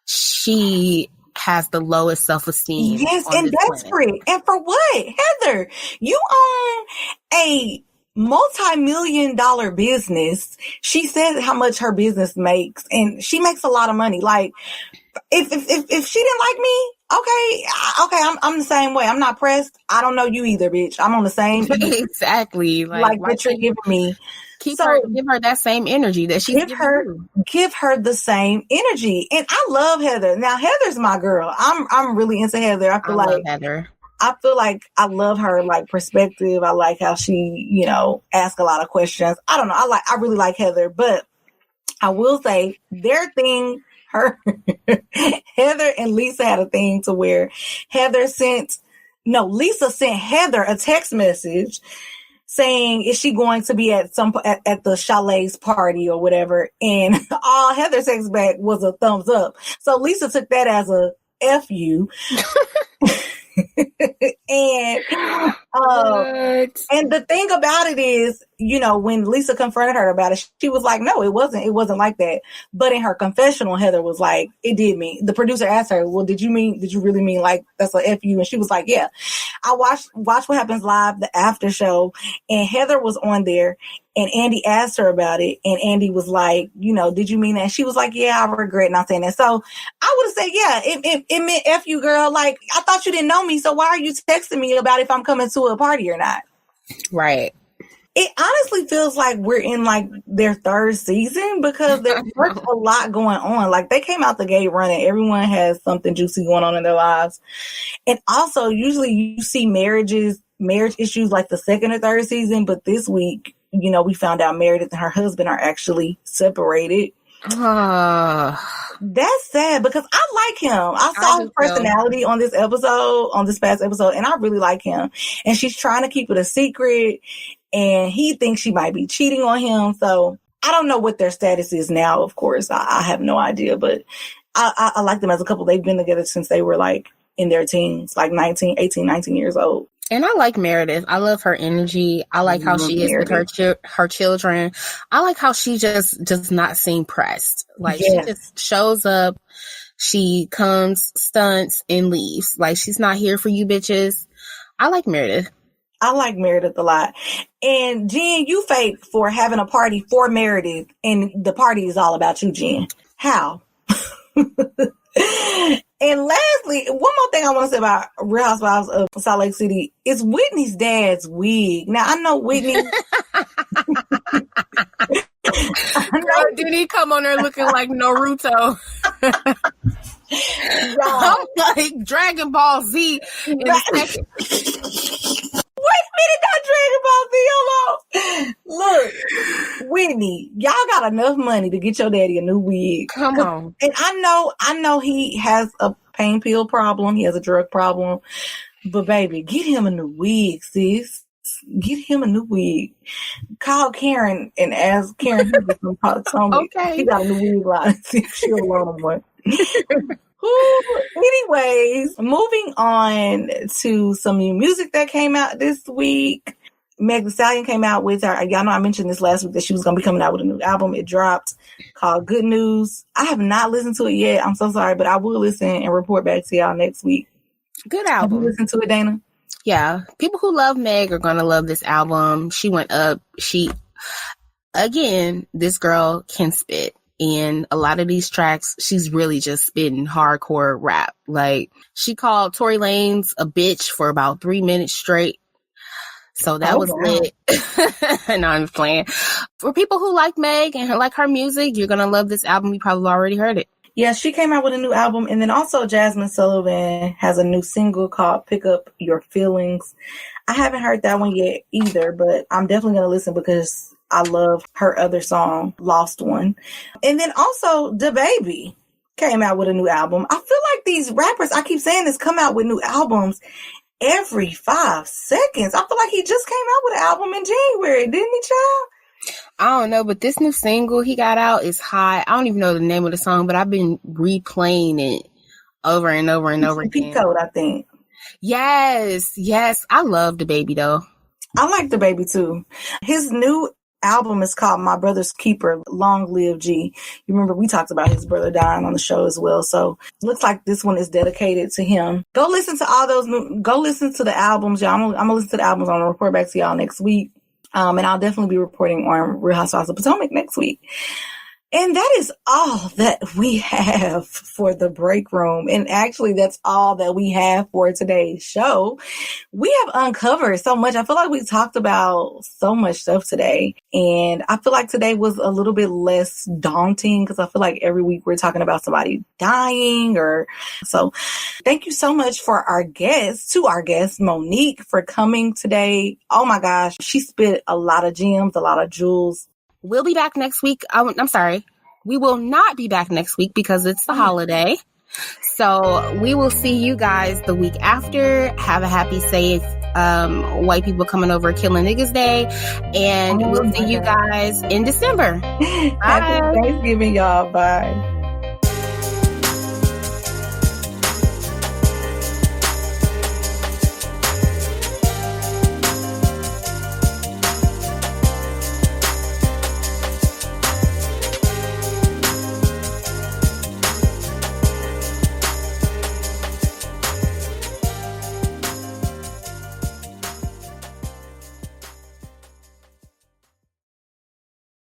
she has the lowest self-esteem. Yes, and desperate. And for what? Heather, you own a multi-million-dollar business. She said how much her business makes, and she makes a lot of money. Like, if she didn't like me, okay, I'm the same way. I'm not pressed. I don't know you either, bitch. I'm on the same exactly like what you're giving me. Give her that same energy that she's giving you. Give her the same energy. And I love Heather. Now Heather's my girl. I'm really into Heather. I love Heather. I feel like I love her like perspective. I like how she, you know, asks a lot of questions. I don't know. I really like Heather, but I will say their thing, Heather and Lisa had a thing to where Lisa sent Heather a text message saying, is she going to be at the Chalet's party or whatever? And all Heather text back was a thumbs up. So Lisa took that as a F you. And the thing about it is, you know, when Lisa confronted her about it, she was like, no, it wasn't like that. But in her confessional, Heather was like, it did mean. The producer asked her, well, did you really mean like that's a F you? And she was like, yeah. I watched What Happens Live, the after show, and Heather was on there, and Andy asked her about it, and Andy was like, you know, did you mean that? She was like, yeah, I regret not saying that. So I would have said, yeah, it meant F you, girl. Like, I thought you didn't know me, so why are you texting me about if I'm coming to a party or not? Right. It honestly feels like we're in like their third season because there's a lot going on. Like, they came out the gate running. Everyone has something juicy going on in their lives. And also, usually you see marriage issues like the second or third season. But this week, you know, we found out Meredith and her husband are actually separated. That's sad because I like him. I saw his personality on this past episode, and I really like him. And she's trying to keep it a secret, and he thinks she might be cheating on him. So I don't know what their status is now, of course. I have no idea, but I like them as a couple. They've been together since they were like in their teens, like 19 years old. And I like Meredith. I love her energy. I like how she is with her children. I like how she just does not seem pressed. Like, she just shows up, she comes, stunts, and leaves. Like, she's not here for you bitches. I like Meredith. I like Meredith a lot. And Jen, you fake for having a party for Meredith, and the party is all about you, Jen. How? And lastly, one more thing I want to say about Real Housewives of Salt Lake City is Whitney's dad's wig. Now, I know Whitney. Did he come on there looking like Naruto? I'm like Dragon Ball Z. Wait a minute, not Dragon Ball Z. Hold on. Look, Whitney, y'all got enough money to get your daddy a new wig. Come on. And I know he has a pain pill problem. He has a drug problem. But baby, get him a new wig, sis. Get him a new wig. Call Karen and ask Karen to get some okay. He got a new wig line. See if she'll loan him one. Anyways, moving on to some new music that came out this week. Meg Thee Stallion came out with her. Y'all know I mentioned this last week that she was going to be coming out with a new album. It dropped called Good News. I have not listened to it yet. I'm so sorry, but I will listen and report back to y'all next week. Good album. Have you listened to it, Dana? Yeah. People who love Meg are going to love this album. She went up. This girl can spit. And a lot of these tracks, she's really just spitting hardcore rap. Like, she called Tory Lanez a bitch for about 3 minutes straight. So that was lit. No, I'm playing. For people who like Meg and like her music, you're going to love this album. You probably already heard it. Yeah, she came out with a new album. And then also Jasmine Sullivan has a new single called Pick Up Your Feelings. I haven't heard that one yet either, but I'm definitely going to listen because I love her other song, Lost One. And then also DaBaby came out with a new album. I feel like these rappers, I keep saying this, come out with new albums every 5 seconds. I feel like he just came out with an album in January, didn't he, child? I don't know, but this new single he got out is hot. I don't even know the name of the song, but I've been replaying it over and over and over again. Code, I think. Yes. I love DaBaby though. I like DaBaby too. His new album is called My Brother's Keeper, Long Live G. You remember we talked about his brother dying on the show as well. So looks like this one is dedicated to him. Go listen to all those. Go listen to the albums, y'all. I'm gonna listen to the albums. I'm gonna report back to y'all next week. And I'll definitely be reporting on Real Housewives of Potomac next week. And that is all that we have for the break room. And actually, that's all that we have for today's show. We have uncovered so much. I feel like we talked about so much stuff today. And I feel like today was a little bit less daunting because I feel like every week we're talking about somebody dying so thank you so much to our guest, Monique, for coming today. Oh my gosh. She spit a lot of gems, a lot of jewels. We'll be back next week. I'm sorry. We will not be back next week because it's the holiday. So we will see you guys the week after. Have a happy, safe, white people coming over killing niggas day. And we'll see you guys in December. Bye. Happy Thanksgiving, y'all. Bye.